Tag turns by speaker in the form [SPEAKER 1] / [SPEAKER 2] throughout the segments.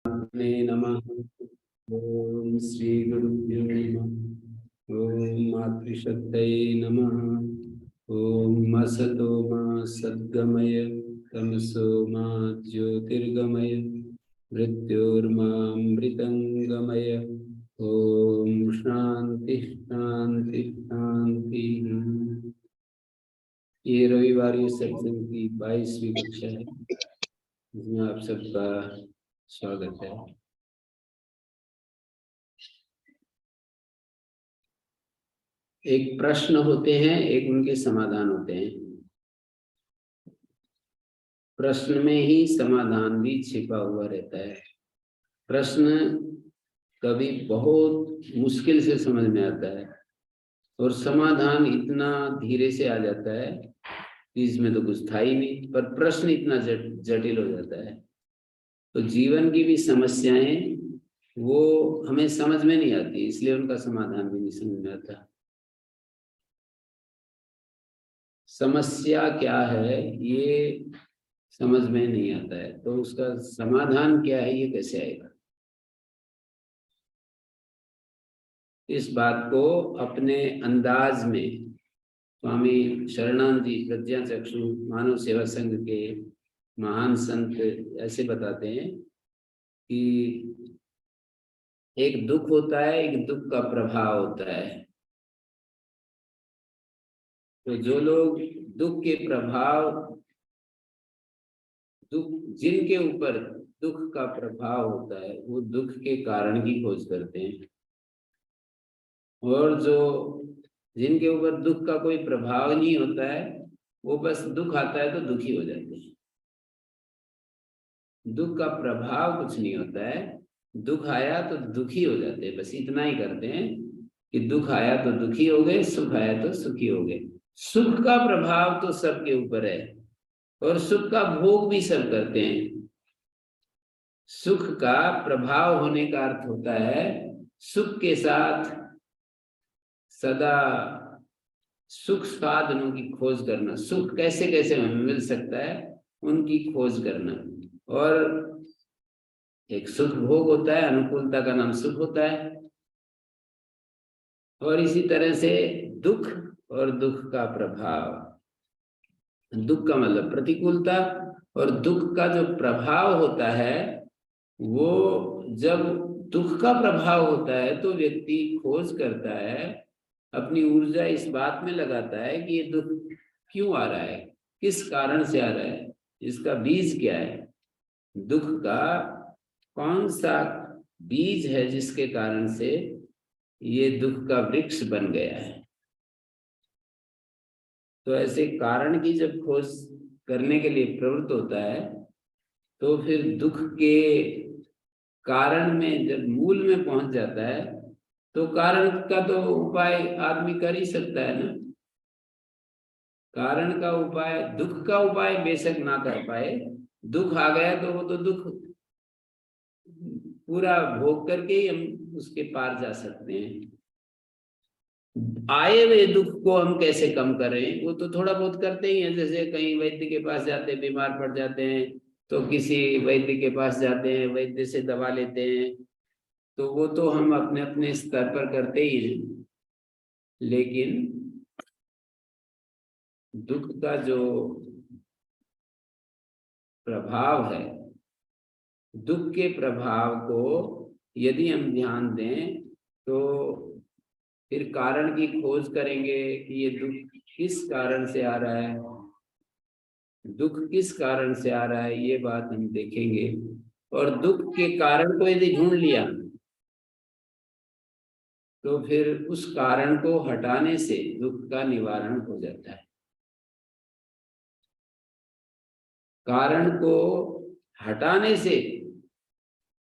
[SPEAKER 1] नमः। ओम श्री गुरुभ्यो नमः। ओम मातृशक्तये नमः। ओम असतो मा सद्गमय तमसो मा ज्योतिर्गमय मृत्योर्मामृतंगमय। ओम शांति शांति शांति। ये रविवार सत्संग की 22वीं कक्षा है, जिसमें आप सबका स्वागत है। एक प्रश्न होते हैं, एक उनके समाधान होते हैं। प्रश्न में ही समाधान भी छिपा हुआ रहता है। प्रश्न कभी बहुत मुश्किल से समझ में आता है और समाधान इतना धीरे से आ जाता है कि इसमें तो कुछ था ही नहीं, पर प्रश्न इतना जटिल हो जाता है। तो जीवन की भी समस्याएं वो हमें समझ में नहीं आती, इसलिए उनका समाधान भी नहीं समझ में आता। समस्या क्या है ये समझ में नहीं आता है, तो उसका समाधान क्या है ये कैसे आएगा। इस बात को अपने अंदाज में स्वामी शरणानंद जी प्रज्ञाचक्षु मानव सेवा संघ के महान संत ऐसे बताते हैं कि एक दुख होता है, एक दुख का प्रभाव होता है। तो जो लोग दुख के प्रभाव, दुख जिनके ऊपर दुख का प्रभाव होता है, वो दुख के कारण की खोज करते हैं। और जो जिनके ऊपर दुख का कोई प्रभाव नहीं होता है, वो बस दुख आता है तो दुखी हो जाते हैं। दुख का प्रभाव कुछ नहीं होता है, दुख आया तो दुखी हो जाते हैं, बस इतना ही करते हैं कि दुख आया तो दुखी हो गए, सुख आया तो सुखी हो गए। सुख का प्रभाव तो सबके ऊपर है और सुख का भोग भी सब करते हैं। सुख का प्रभाव होने का अर्थ होता है सुख के साथ सदा सुख साधनों की खोज करना। सुख कैसे कैसे हमें मिल सकता है उनकी खोज करना। और एक सुख भोग होता है, अनुकूलता का नाम सुख होता है। और इसी तरह से दुख और दुख का प्रभाव, दुख का मतलब प्रतिकूलता, और दुख का जो प्रभाव होता है वो जब दुख का प्रभाव होता है तो व्यक्ति खोज करता है, अपनी ऊर्जा इस बात में लगाता है कि ये दुख क्यों आ रहा है, किस कारण से आ रहा है, इसका बीज क्या है, दुख का कौन सा बीज है जिसके कारण से ये दुख का वृक्ष बन गया है। तो ऐसे कारण की जब खोज करने के लिए प्रवृत्त होता है तो फिर दुख के कारण में जब मूल में पहुंच जाता है तो कारण का तो उपाय आदमी कर ही सकता है ना। कारण का उपाय, दुख का उपाय बेशक ना कर पाए, दुख आ गया तो वो तो दुख पूरा भोग करके ही हम उसके पार जा सकते हैं। आए हुए दुख को हम कैसे कम करें, वो तो थोड़ा बहुत करते ही हैं। जैसे कहीं वैद्य के पास जाते हैं, बीमार पड़ जाते हैं तो किसी वैद्य के पास जाते हैं, वैद्य से दवा लेते हैं, तो वो तो हम अपने अपने स्तर पर करते ही हैं। लेकिन दुख का जो प्रभाव है, दुख के प्रभाव को यदि हम ध्यान दें तो फिर कारण की खोज करेंगे कि ये दुख किस कारण से आ रहा है, दुख किस कारण से आ रहा है ये बात हम देखेंगे। और दुख के कारण को यदि ढूंढ लिया तो फिर उस कारण को हटाने से दुख का निवारण हो जाता है। कारण को हटाने से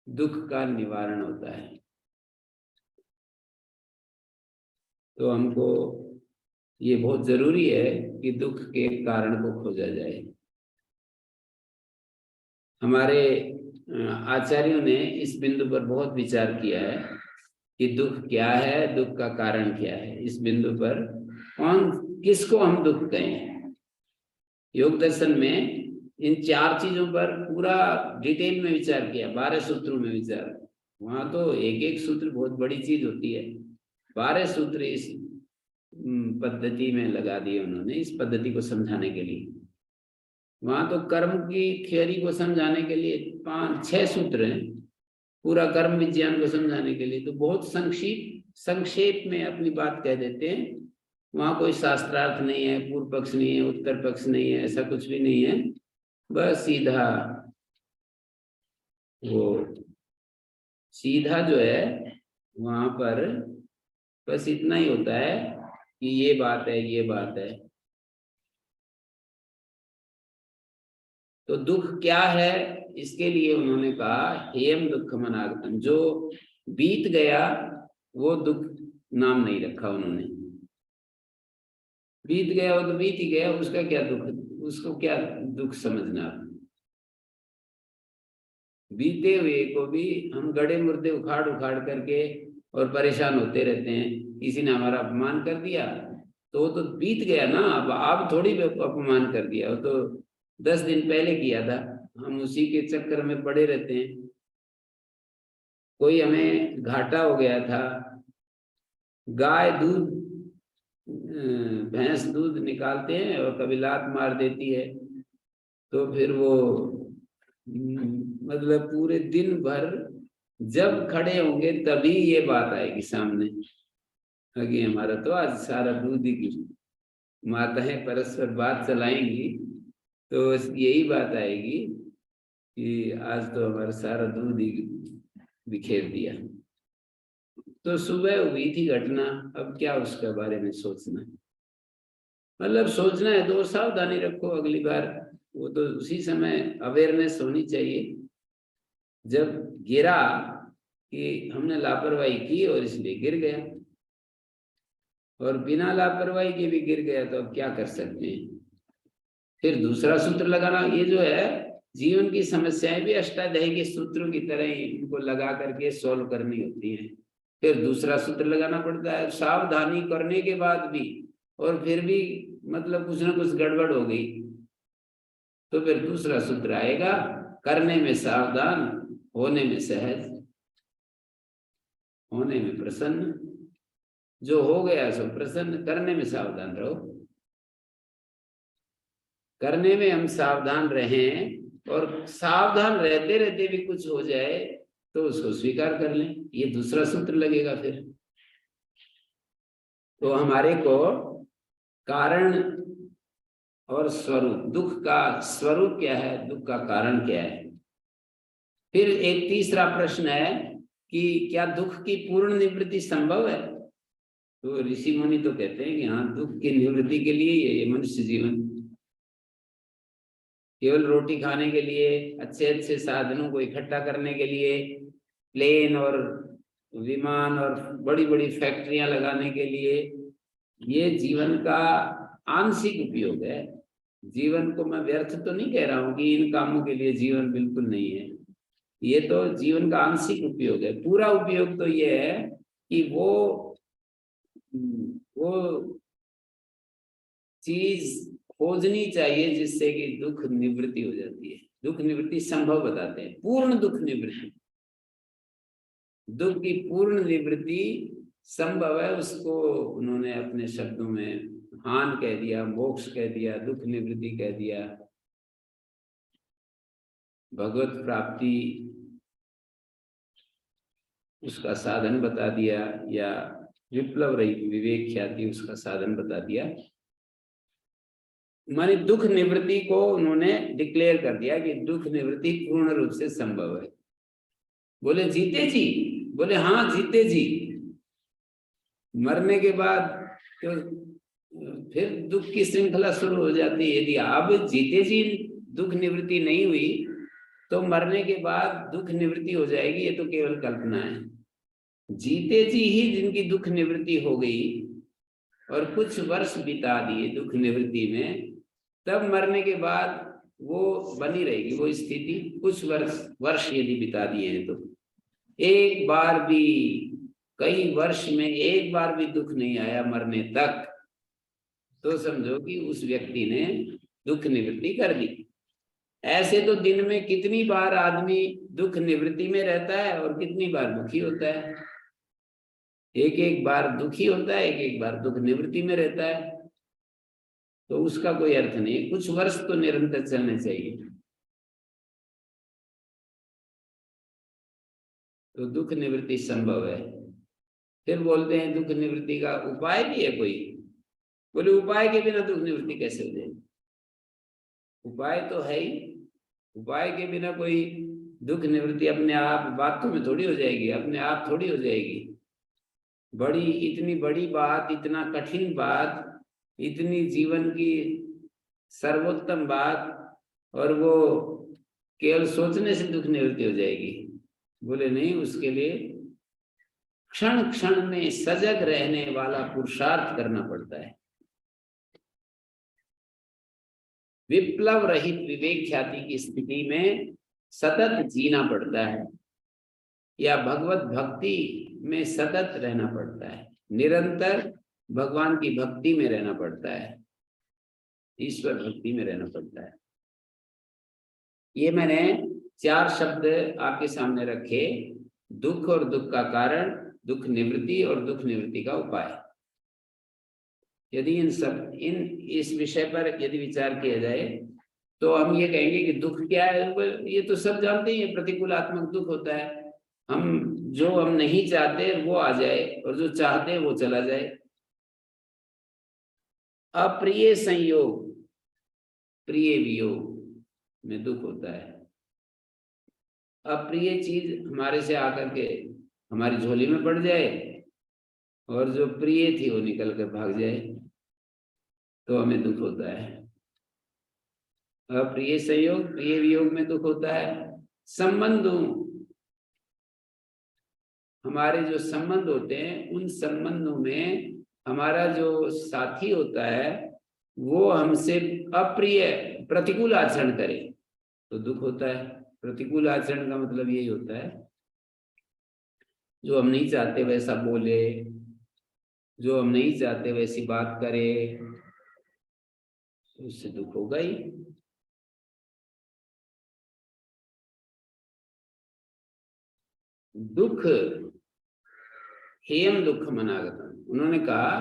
[SPEAKER 1] दुख का निवारण होता है। तो हमको ये बहुत जरूरी है कि दुख के कारण को खोजा जाए। हमारे आचार्यों ने इस बिंदु पर बहुत विचार किया है कि दुख क्या है, दुख का कारण क्या है। इस बिंदु पर किसको हम दुख कहें। योग दर्शन में इन 4 चीजों पर पूरा डिटेल में विचार किया, 12 सूत्रों में विचार। वहां तो एक एक सूत्र बहुत बड़ी चीज होती है, 12 सूत्र इस पद्धति में लगा दिए उन्होंने, इस पद्धति को समझाने के लिए। वहां तो कर्म की थियोरी को समझाने के लिए 5-6 सूत्र हैं, पूरा कर्म विज्ञान को समझाने के लिए तो बहुत संक्षेप में अपनी बात कह देते हैं। वहां कोई शास्त्रार्थ नहीं है, पूर्व पक्ष नहीं है, उत्तर पक्ष नहीं है, ऐसा कुछ भी नहीं है। बस सीधा जो है वहां पर बस इतना ही होता है कि ये बात है, ये बात है। तो दुख क्या है, इसके लिए उन्होंने कहा हेयम दुखम अनागतम, जो बीत गया वो दुख नाम नहीं रखा उन्होंने। बीत गया वो तो बीत ही गया, उसका क्या दुख, उसको क्या दुख समझना। बीते हुए को भी हम गड़े मुर्दे उखाड़ उखाड़ करके और परेशान होते रहते हैं। किसी ने हमारा अपमान कर दिया तो वो तो बीत गया ना, अब आप थोड़ी अपमान कर दिया, वो तो 10 दिन पहले किया था, हम उसी के चक्कर में पड़े रहते हैं। कोई हमें घाटा हो गया था, गाय दूध भैंस दूध निकालते हैं और कभी लात मार देती है, तो फिर वो मतलब पूरे दिन भर जब खड़े होंगे तभी ये बात आएगी सामने कि हमारा तो आज सारा दूध ही गिर। माताएं परस्पर बात चलाएंगी तो यही बात आएगी कि आज तो हमारा सारा दूध ही बिखेर दिया। तो सुबह हुई थी घटना, अब क्या उसके बारे में सोचना है, मतलब सोचना है तो सावधानी रखो अगली बार। वो तो उसी समय अवेयरनेस होनी चाहिए जब गिरा कि हमने लापरवाही की और इसलिए गिर गया, और बिना लापरवाही के भी गिर गया तो अब क्या कर सकते हैं। फिर दूसरा सूत्र लगाना, ये जो है जीवन की समस्याएं भी अष्टाध्यायी के सूत्रों की तरह ही इनको लगा करके सॉल्व करनी होती हैं। फिर दूसरा सूत्र लगाना पड़ता है, सावधानी करने के बाद भी और फिर भी मतलब कुछ ना कुछ गड़बड़ हो गई तो फिर दूसरा सूत्र आएगा, करने में सावधान, होने में सहज, होने में प्रसन्न। जो हो गया सो प्रसन्न, करने में सावधान रहो। करने में हम सावधान रहें और सावधान रहते रहते भी कुछ हो जाए तो उसको स्वीकार कर लें, ये दूसरा सूत्र लगेगा। फिर तो हमारे को कारण और स्वरूप, दुख का स्वरूप क्या है, दुख का कारण क्या है। फिर एक तीसरा प्रश्न है कि क्या दुख की पूर्ण निवृत्ति संभव है। तो ऋषि मुनि तो कहते हैं कि हाँ, दुख की निवृत्ति के लिए ये मनुष्य जीवन, केवल रोटी खाने के लिए, अच्छे अच्छे साधनों को इकट्ठा करने के लिए, प्लेन और विमान और बड़ी बड़ी फैक्ट्रियां लगाने के लिए, ये जीवन का आंशिक उपयोग है। जीवन को मैं व्यर्थ तो नहीं कह रहा हूं कि इन कामों के लिए जीवन बिल्कुल नहीं है, ये तो जीवन का आंशिक उपयोग है। पूरा उपयोग तो ये है कि वो चीज खोजनी चाहिए जिससे कि दुख निवृत्ति हो जाती है। दुख निवृत्ति संभव बताते हैं, पूर्ण दुख निवृत्ति, दुख की पूर्ण निवृत्ति संभव है, उसको उन्होंने अपने शब्दों में हान कह दिया, मोक्ष कह दिया, दुख निवृत्ति कह दिया, भगवत प्राप्ति उसका साधन बता दिया, या विप्लव रहित विवेक ख्याति उसका साधन बता दिया। माने दुख निवृत्ति को उन्होंने डिक्लेयर कर दिया कि दुख निवृत्ति पूर्ण रूप से संभव है। बोले जीते जी, बोले हाँ जीते जी, मरने के बाद तो फिर दुख की श्रृंखला शुरू हो जाती है। यदि अब जीते जी दुख निवृत्ति नहीं हुई तो मरने के बाद दुख निवृत्ति हो जाएगी, ये तो केवल कल्पना है। जीते जी ही जिनकी दुख निवृत्ति हो गई और कुछ वर्ष बिता दिए दुख निवृत्ति में, तब मरने के बाद वो बनी रहेगी वो स्थिति। कुछ वर्ष यदि बिता दिए हैं तो एक बार भी, कई वर्ष में एक बार भी दुख नहीं आया मरने तक, तो समझो कि उस व्यक्ति ने दुख निवृत्ति कर दी। ऐसे तो दिन में कितनी बार आदमी दुख निवृत्ति में रहता है और कितनी बार दुखी होता है। एक एक बार दुखी होता है, एक एक बार दुख निवृत्ति में रहता है। तो उसका कोई अर्थ नहीं, कुछ वर्ष तो निरंतर चलने चाहिए। तो दुख निवृत्ति संभव है। फिर बोलते हैं दुख निवृत्ति का उपाय भी है कोई। बोले उपाय के बिना दुख निवृत्ति कैसे हो जाएगी? उपाय तो है ही। उपाय के बिना कोई दुख निवृत्ति अपने आप बातों में थोड़ी हो जाएगी, अपने आप थोड़ी हो जाएगी। बड़ी, इतनी बड़ी बात, इतना कठिन बात, इतनी जीवन की सर्वोत्तम बात, और वो केवल सोचने से दुख निवृत्ति हो जाएगी? बोले नहीं, उसके लिए क्षण क्षण में सजग रहने वाला पुरुषार्थ करना पड़ता है। विप्लव रहित विवेक ख्याति की स्थिति में सतत जीना पड़ता है, या भगवत भक्ति में सतत रहना पड़ता है, निरंतर भगवान की भक्ति में रहना पड़ता है, ईश्वर भक्ति में रहना पड़ता है। ये मैंने 4 शब्द आपके सामने रखे, दुख और दुख का कारण, दुख निवृत्ति और दुख निवृत्ति का उपाय। यदि इस विषय पर यदि विचार किया जाए तो हम ये कहेंगे कि दुख क्या है। ये तो सब जानते ही है, प्रतिकूलात्मक दुख होता है। जो हम नहीं चाहते वो आ जाए, और जो चाहते हैं वो चला जाए। अप्रिय संयोग, प्रिय वियोग में दुख होता है। अप्रिय चीज हमारे से आकर के हमारी झोली में पड़ जाए, और जो प्रिय थी वो निकल कर भाग जाए, तो हमें दुख होता है। अप्रिय संयोग, प्रिय वियोग में दुख होता है। संबंधों, हमारे जो संबंध होते हैं, उन संबंधों में हमारा जो साथी होता है वो हमसे अप्रिय, प्रतिकूल आचरण करे तो दुख होता है। प्रतिकूल आचरण का मतलब यही होता है, जो हम नहीं चाहते वैसा बोले, जो हम नहीं चाहते वैसी बात करे, तो उससे दुख होगा ही। दुख हेयम दुख मनागतम, उन्होंने कहा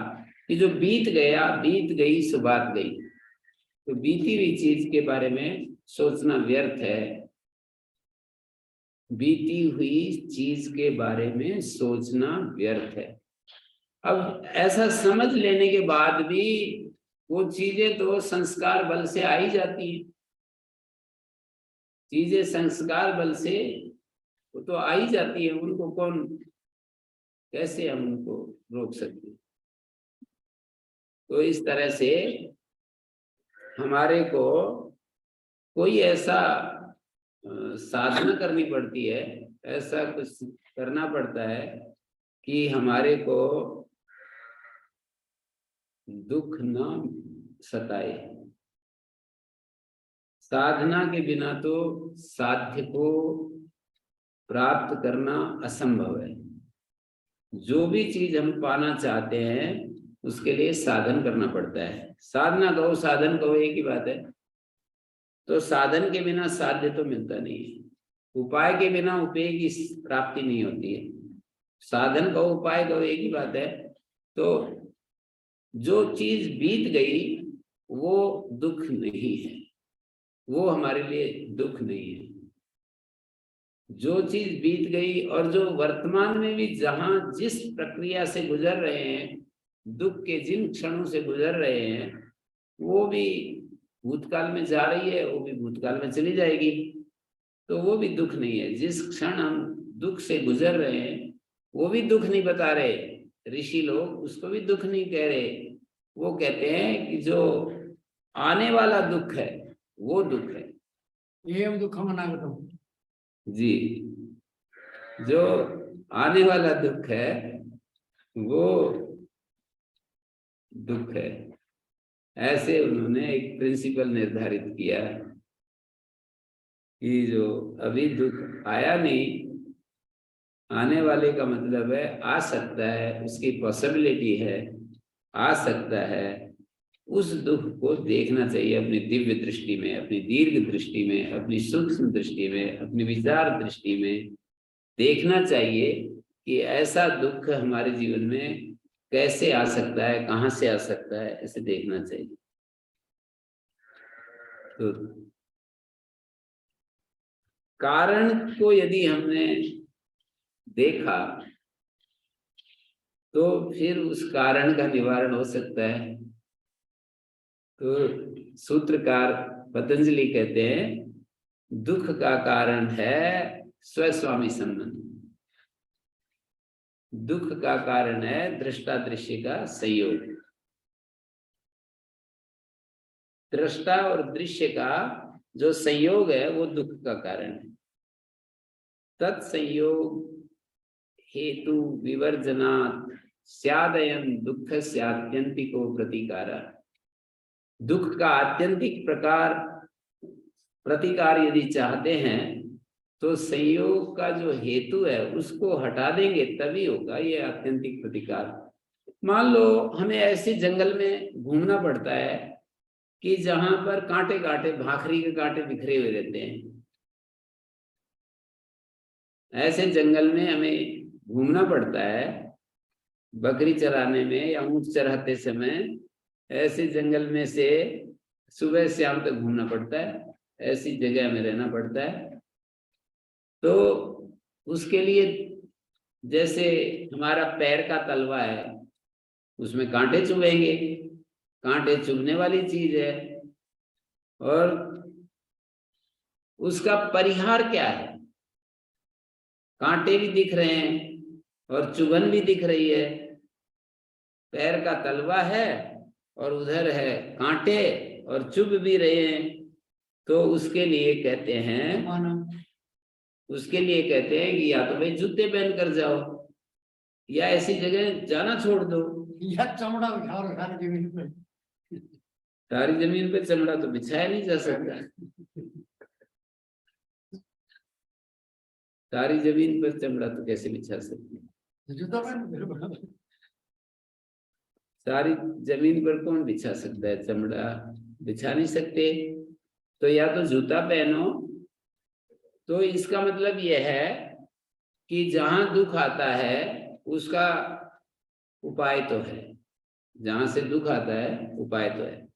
[SPEAKER 1] कि जो बीत गया, बीत गई सो बात गई। तो बीती हुई चीज के बारे में सोचना व्यर्थ है। बीती हुई चीज के बारे में सोचना व्यर्थ है। अब ऐसा समझ लेने के बाद भी वो चीजें तो संस्कार बल से आ ही जाती हैं। चीजें संस्कार बल से वो तो आ ही जाती है, उनको कौन, कैसे हम उनको रोक सकते हैं? तो इस तरह से हमारे को कोई ऐसा साधना करनी पड़ती है, ऐसा कुछ करना पड़ता है कि हमारे को दुख न सताए। साधना के बिना तो साध्य को प्राप्त करना असंभव है। जो भी चीज हम पाना चाहते हैं उसके लिए साधन करना पड़ता है। साधना कहो साधन कहो एक ही बात है। तो साधन के बिना साध्य तो मिलता नहीं है, उपाय के बिना उपेय की प्राप्ति नहीं होती है। साधन कहो उपाय कहो एक ही बात है। तो जो चीज बीत गई वो दुख नहीं है, वो हमारे लिए दुख नहीं है। जो चीज बीत गई और जो वर्तमान में भी जहां जिस प्रक्रिया से गुजर रहे हैं, दुख के जिन क्षणों से गुजर रहे हैं, वो भी भूतकाल में जा रही है, वो भी भूतकाल में चली जाएगी, तो वो भी दुख नहीं है। जिस क्षण हम दुख से गुजर रहे हैं वो भी दुख नहीं बता रहे ऋषि लोग, उसको भी दुख नहीं कह रहे। वो कहते हैं कि जो आने वाला दुख है वो दुख है।
[SPEAKER 2] एवं दुखम अनागतम
[SPEAKER 1] जी, जो आने वाला दुख है वो दुख है। ऐसे उन्होंने एक प्रिंसिपल निर्धारित किया कि जो अभी दुख आया नहीं, आने वाले का मतलब है आ सकता है, उसकी पॉसिबिलिटी है, आ सकता है, उस दुख को देखना चाहिए अपनी दिव्य दृष्टि में, अपनी दीर्घ दृष्टि में, अपनी सूक्ष्म दृष्टि में, अपनी विचार दृष्टि में देखना चाहिए कि ऐसा दुख हमारे जीवन में कैसे आ सकता है, कहाँ से आ सकता है, ऐसे देखना चाहिए। तो कारण को यदि हमने देखा तो फिर उस कारण का निवारण हो सकता है। तो सूत्रकार पतंजलि कहते हैं दुख का कारण है स्वस्वामी संबंध, दुख का कारण है दृष्टा दृश्य का संयोग। दृष्टा और दृश्य का जो संयोग है वो दुख का कारण है। तत्संयोग हेतु विवर्जनात् स्यादयं दुख से आत्यंतिको प्रतिकारा। दुख का आत्यंतिक प्रकार प्रतिकार यदि चाहते हैं तो संयोग का जो हेतु है उसको हटा देंगे तभी होगा ये आत्यंतिक प्रतिकार। मान लो हमें ऐसे जंगल में घूमना पड़ता है कि जहां पर कांटे कांटे, भाखरी के कांटे बिखरे हुए रहते हैं। ऐसे जंगल में हमें घूमना पड़ता है बकरी चराने में या ऊंट चराते समय। ऐसे जंगल में से सुबह शाम तक घूमना पड़ता है, ऐसी जगह में रहना पड़ता है। तो उसके लिए जैसे हमारा पैर का तलवा है उसमें कांटे चुभेंगे, कांटे चुभने वाली चीज है। और उसका परिहार क्या है? कांटे भी दिख रहे हैं और चुभन भी दिख रही है। पैर का तलवा है और उधर है कांटे और चुभ भी रहे हैं। तो उसके लिए कहते हैं, उसके लिए कहते हैं कि या तो भाई जूते पहन कर जाओ या ऐसी जगह जाना छोड़ दो।
[SPEAKER 2] या चमड़ा बिछाओ सारी जमीन पे।
[SPEAKER 1] सारी जमीन पे चमड़ा तो बिछाया नहीं जा सकता। सारी जमीन पर चमड़ा तो कैसे बिछा सकते?
[SPEAKER 2] जूता पहन।
[SPEAKER 1] सारी जमीन पर कौन बिछा सकता है? चमड़ा बिछा नहीं सकते। तो या तो जूता पहनो। तो इसका मतलब यह है कि जहां दुख आता है उसका उपाय तो है, जहां से दुख आता है उपाय तो है।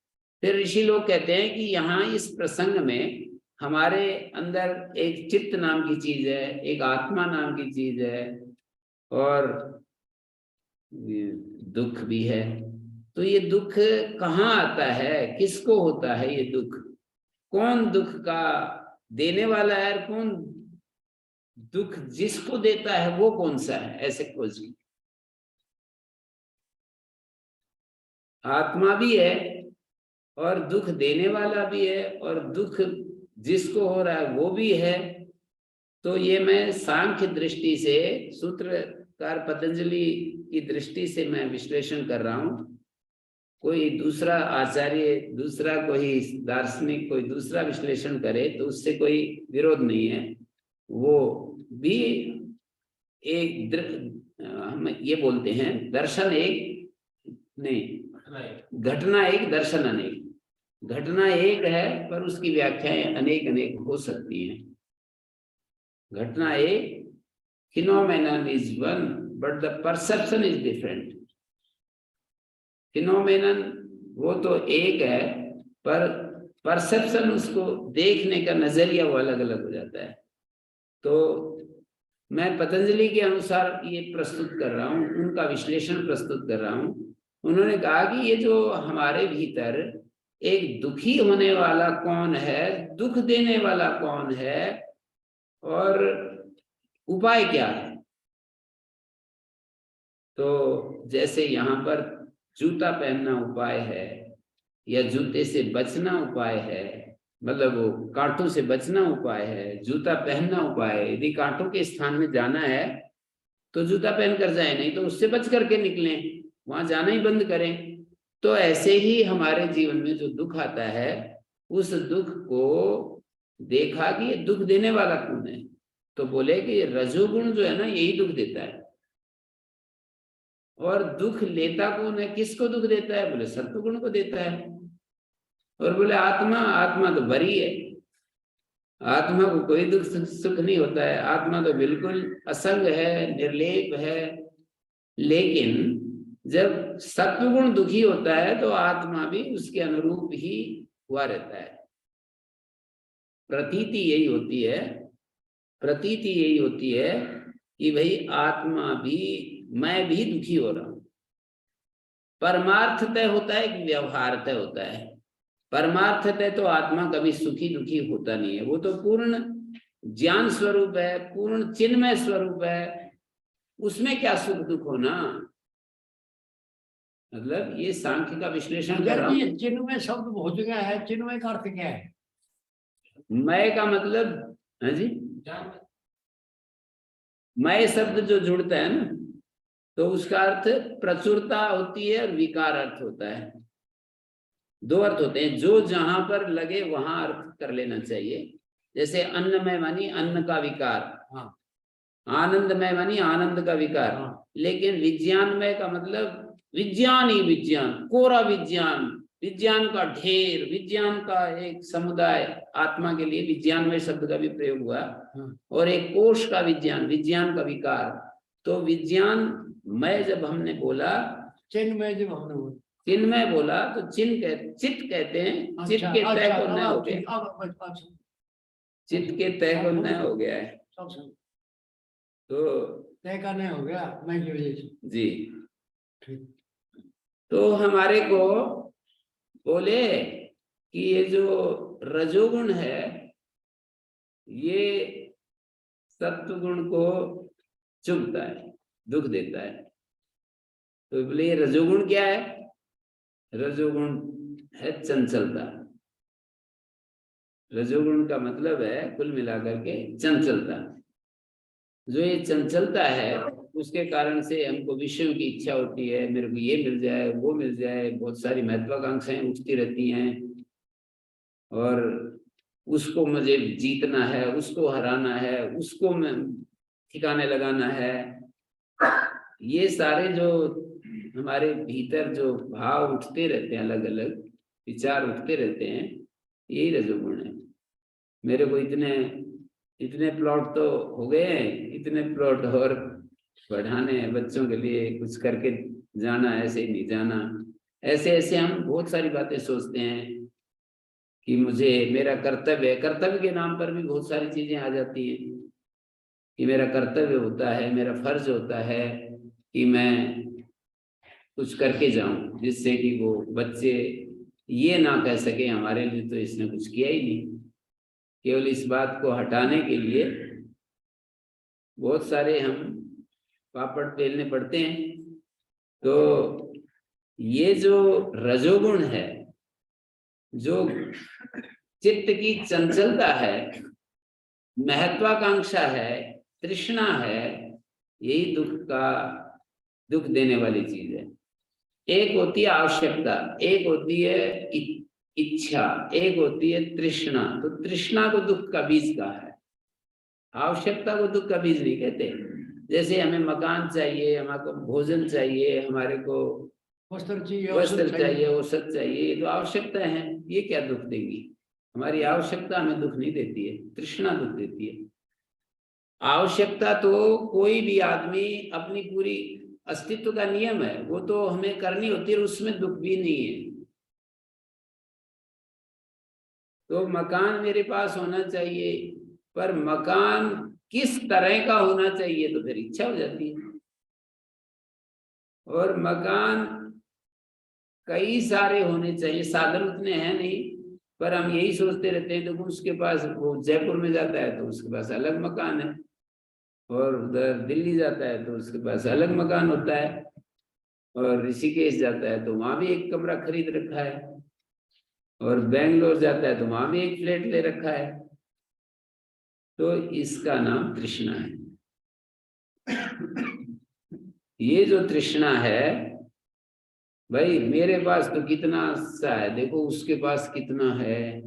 [SPEAKER 1] फिर ऋषि लोग कहते हैं कि यहाँ इस प्रसंग में हमारे अंदर एक चित्त नाम की चीज है, एक आत्मा नाम की चीज है और दुख भी है। तो ये दुख कहाँ आता है, किसको होता है ये दुख, कौन दुख का देने वाला है और कौन दुख जिसको देता है वो कौन सा है, ऐसे खोजिए। आत्मा भी है और दुख देने वाला भी है और दुख जिसको हो रहा है वो भी है। तो ये मैं सांख्य दृष्टि से, सूत्रकार पतंजलि की दृष्टि से मैं विश्लेषण कर रहा हूं। कोई दूसरा आचार्य, दूसरा कोई दार्शनिक कोई दूसरा विश्लेषण करे तो उससे कोई विरोध नहीं है। वो भी एक हम ये बोलते हैं दर्शन एक नहीं, घटना एक दर्शन अनेक। घटना एक है पर उसकी व्याख्याएं अनेक अनेक हो सकती हैं। घटना एक, phenomenon is one but the perception is different। phenomenon वो तो एक है पर परसेप्शन, उसको देखने का नजरिया वो अलग अलग हो जाता है। तो मैं पतंजलि के अनुसार ये प्रस्तुत कर रहा हूँ, उनका विश्लेषण प्रस्तुत कर रहा हूँ। उन्होंने कहा कि ये जो हमारे भीतर एक दुखी होने वाला कौन है, दुख देने वाला कौन है और उपाय क्या है। तो जैसे यहाँ पर जूता पहनना उपाय है या जूते से बचना उपाय है, मतलब वो कांटों से बचना उपाय है, जूता पहनना उपाय है। यदि कांटों के स्थान में जाना है तो जूता पहन कर जाए, नहीं तो उससे बच करके निकलें, वहां जाना ही बंद करें। तो ऐसे ही हमारे जीवन में जो दुख आता है उस दुख को देखा कि ये दुख देने वाला कौन है। तो बोले कि रजोगुण जो है ना यही दुख देता है। और दुख लेता कौन है, किसको दुख देता है? बोले सत्वगुण को देता है। और बोले आत्मा, आत्मा तो बरी है, आत्मा को कोई दुख सुख नहीं होता है, आत्मा तो बिल्कुल असंग है, निर्लेप है। लेकिन जब सत्वगुण दुखी होता है तो आत्मा भी उसके अनुरूप ही हुआ रहता है। प्रतीति यही होती है, प्रतीति यही होती है कि भाई आत्मा भी, मैं भी दुखी हो रहा हूं। परमार्थ तय होता है कि व्यवहार तय होता है? परमार्थ तय तो आत्मा कभी सुखी दुखी होता नहीं है, वो तो पूर्ण ज्ञान स्वरूप है, पूर्ण चिन्मय स्वरूप है, उसमें क्या सुख दुख होना। मतलब ये सांख्य का विश्लेषण कर रहा हूं।
[SPEAKER 2] ये चिन्मय शब्द बहुत जगह है, चिन्मय का अर्थ क्या है?
[SPEAKER 1] मय का मतलब, हाँ जी, मय शब्द जो जुड़ता है ना, तो उसका अर्थ प्रचुरता होती है और विकार अर्थ होता है। दो अर्थ होते हैं, जो जहां पर लगे वहां अर्थ कर लेना चाहिए। जैसे अन्नमय मानी अन्न का विकार,
[SPEAKER 2] हाँ।
[SPEAKER 1] आनंदमय मानी आनंद का विकार।
[SPEAKER 2] हाँ।
[SPEAKER 1] लेकिन विज्ञानमय का मतलब विज्ञान ही विज्ञान, कोरा विज्ञान, विज्ञान का ढेर, विज्ञान का एक समुदाय। आत्मा के लिए विज्ञानमय शब्द का भी प्रयोग हुआ। और एक कोश का विज्ञान, विज्ञान का विकार। तो विज्ञान मय जब हमने बोला,
[SPEAKER 2] चिन्मय जब हमने बोला,
[SPEAKER 1] चिन्मय बोला तो चित्त कहते हैं। चित्त के तय को न हो गया, चित्त के तय को न हो गया है, तो
[SPEAKER 2] तय का नहीं हो गया मैं की वजह से।
[SPEAKER 1] जी। तो हमारे को बोले कि ये जो रजोगुण है ये सत्वगुण को चुभता है, दुख देता है। तो बोले ये रजोगुण क्या है? रजोगुण है चंचलता। रजोगुण का मतलब है कुल मिलाकर के चंचलता। जो ये चंचलता है उसके कारण से हमको विषयों की इच्छा होती है, मेरे को ये मिल जाए वो मिल जाए, बहुत सारी महत्वाकांक्षाएं उठती रहती हैं, और उसको मुझे जीतना है, उसको हराना है, उसको मैं ठिकाने लगाना है। ये सारे जो हमारे भीतर जो भाव उठते रहते हैं, अलग अलग विचार उठते रहते हैं, यही रजोगुण है। मेरे को इतने प्लॉट तो हो गए हैं, इतने प्लॉट और बढ़ाने हैं, बच्चों के लिए कुछ करके जाना, ऐसे ही नहीं जाना। ऐसे ऐसे हम बहुत सारी बातें सोचते हैं कि मुझे मेरा कर्तव्य है। कर्तव्य के नाम पर भी बहुत सारी चीजें आ जाती हैं कि मेरा कर्तव्य होता है, मेरा फर्ज होता है कि मैं कुछ करके जाऊं, जिससे कि वो बच्चे ये ना कह सके हमारे लिए तो इसने कुछ किया ही नहीं। केवल इस बात को हटाने के लिए बहुत सारे हम पापड़ बेलने पड़ते हैं। तो ये जो रजोगुण है, जो चित्त की चंचलता है, महत्वाकांक्षा है, तृष्णा है, यही दुख देने वाली चीज है। एक होती है आवश्यकता, एक होती है इच्छा, एक होती है तृष्णा। तो तृष्णा को दुख का बीज कहा है, आवश्यकता को दुख का बीज नहीं कहते। जैसे हमें मकान चाहिए, हमारे भोजन चाहिए, हमारे को वस्त्र चाहिए, औषध चाहिए, ये तो आवश्यकता है, ये क्या दुख देंगी? हमारी आवश्यकता हमें दुख नहीं देती है, तृष्णा दुख देती है। आवश्यकता तो कोई भी आदमी अपनी पूरी अस्तित्व का नियम है, वो तो हमें करनी होती है, उसमें दुख भी नहीं है। तो मकान मेरे पास होना चाहिए, पर मकान किस तरह का होना चाहिए तो फिर इच्छा हो जाती है। और मकान कई सारे होने चाहिए, साधन उतने हैं नहीं, पर हम यही सोचते रहते हैं। देखो उसके पास, वो जयपुर में जाता है तो उसके पास अलग मकान है, और उधर दिल्ली जाता है तो उसके पास अलग मकान होता है, और ऋषिकेश जाता है तो वहां भी एक कमरा खरीद रखा है, और बेंगलोर जाता है तो वहां भी एक फ्लैट ले रखा है। तो इसका नाम तृष्णा है। ये जो तृष्णा है, भाई मेरे पास तो कितना सा है, देखो उसके पास कितना है।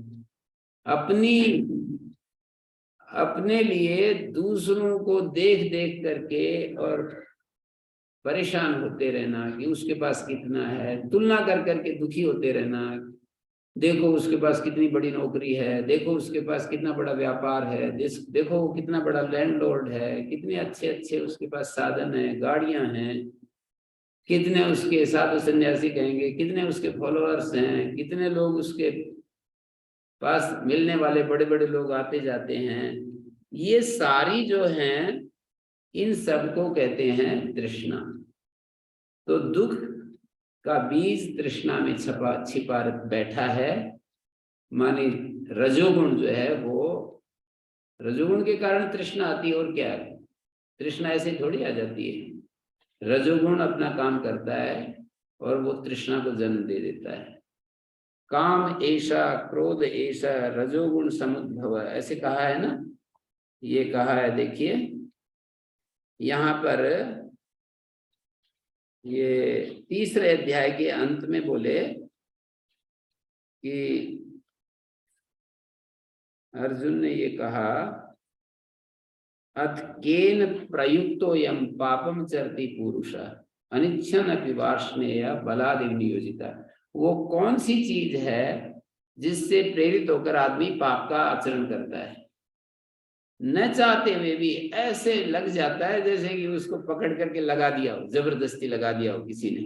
[SPEAKER 1] अपने लिए दूसरों को देख देख करके और परेशान होते रहना कि उसके पास कितना है, तुलना कर करके दुखी होते रहना। देखो उसके पास कितनी बड़ी नौकरी है, देखो उसके पास कितना बड़ा व्यापार है, देखो वो कितना बड़ा लैंडलॉर्ड है, कितने अच्छे अच्छे उसके पास साधन है, गाड़ियां हैं, कितने उसके साधु सन्यासी कहेंगे, कितने उसके फॉलोअर्स हैं, कितने लोग उसके पास मिलने वाले बड़े बड़े लोग आते जाते हैं। ये सारी जो हैं, इन सबको कहते हैं तृष्णा। तो दुख का बीज तृष्णा में छिपा बैठा है। माने रजोगुण जो है वो, रजोगुण के कारण तृष्णा आती है, और क्या है, तृष्णा ऐसे थोड़ी आ जाती है। रजोगुण अपना काम करता है और वो तृष्णा को जन्म दे देता है। काम ऐसा, क्रोध ऐसा, रजोगुण समुद्भव, ऐसे कहा है ना। ये कहा है, देखिए यहाँ पर ये तीसरे अध्याय के अंत में बोले कि अर्जुन ने ये कहा, अथ केन प्रयुक्तो यम पापम चरति पुरुष अनिच्छन अपि वार्ष्णेय बलादिव नियोजिता। वो कौन सी चीज है जिससे प्रेरित होकर आदमी पाप का आचरण करता है, न चाहते हुए भी ऐसे लग जाता है जैसे कि उसको पकड़ करके लगा दिया हो, जबरदस्ती लगा दिया हो किसी ने।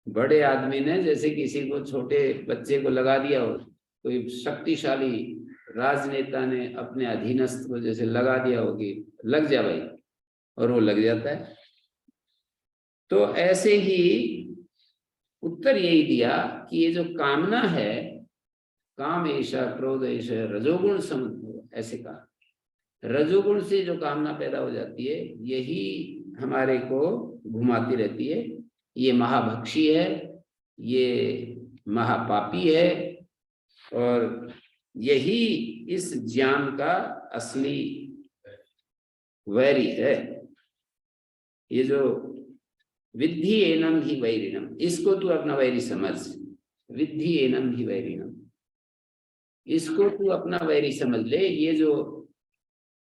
[SPEAKER 1] बड़े आदमी ने जैसे किसी को, छोटे बच्चे को लगा दिया हो, कोई शक्तिशाली राजनेता ने अपने अधीनस्थ को जैसे लगा दिया हो कि लग जा भाई, और वो लग जाता है। तो ऐसे ही उत्तर यही दिया कि ये जो कामना है, काम ऐसा, क्रोध ऐसा, रजोगुण समुद्भव, ऐसे कहा। रजोगुण से जो कामना पैदा हो जाती है, यही हमारे को घुमाती रहती है। ये महाभक्षी है, ये महापापी है, और यही इस ज्ञान का असली वैरी है। ये जो विद्धि एनम ही वैरिणम, इसको तू अपना वैरी समझ। विद्धि एनम ही वैरिणम, इसको तू अपना वैरी समझ ले। ये जो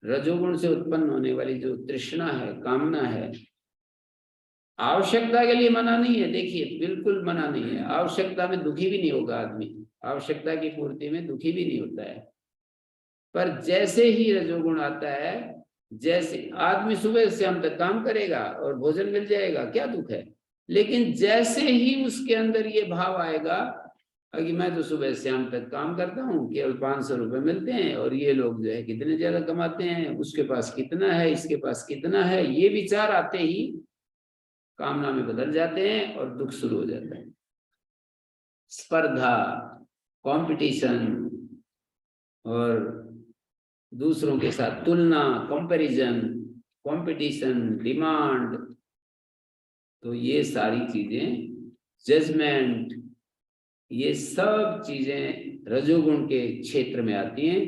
[SPEAKER 1] रजोगुण से उत्पन्न होने वाली जो तृष्णा है, कामना है, आवश्यकता के लिए मना नहीं है, देखिए बिल्कुल मना नहीं है। आवश्यकता में दुखी भी नहीं होगा आदमी, आवश्यकता की पूर्ति में दुखी भी नहीं होता है। पर जैसे ही रजोगुण आता है, जैसे आदमी सुबह से शाम तक काम करेगा और भोजन मिल जाएगा, क्या दुख है। लेकिन जैसे ही उसके अंदर ये भाव आएगा कि मैं तो सुबह से शाम तक काम करता हूँ, केवल 500 रुपये मिलते हैं, और ये लोग जो है कितने ज्यादा कमाते हैं, उसके पास कितना है, इसके पास कितना है, ये विचार आते ही कामना में बदल जाते हैं और दुख शुरू हो जाता है। स्पर्धा, कंपटीशन, और दूसरों के साथ तुलना, कंपैरिजन, कंपटीशन, डिमांड, तो ये सारी चीजें, जजमेंट, ये सब चीजें रजोगुण के क्षेत्र में आती हैं।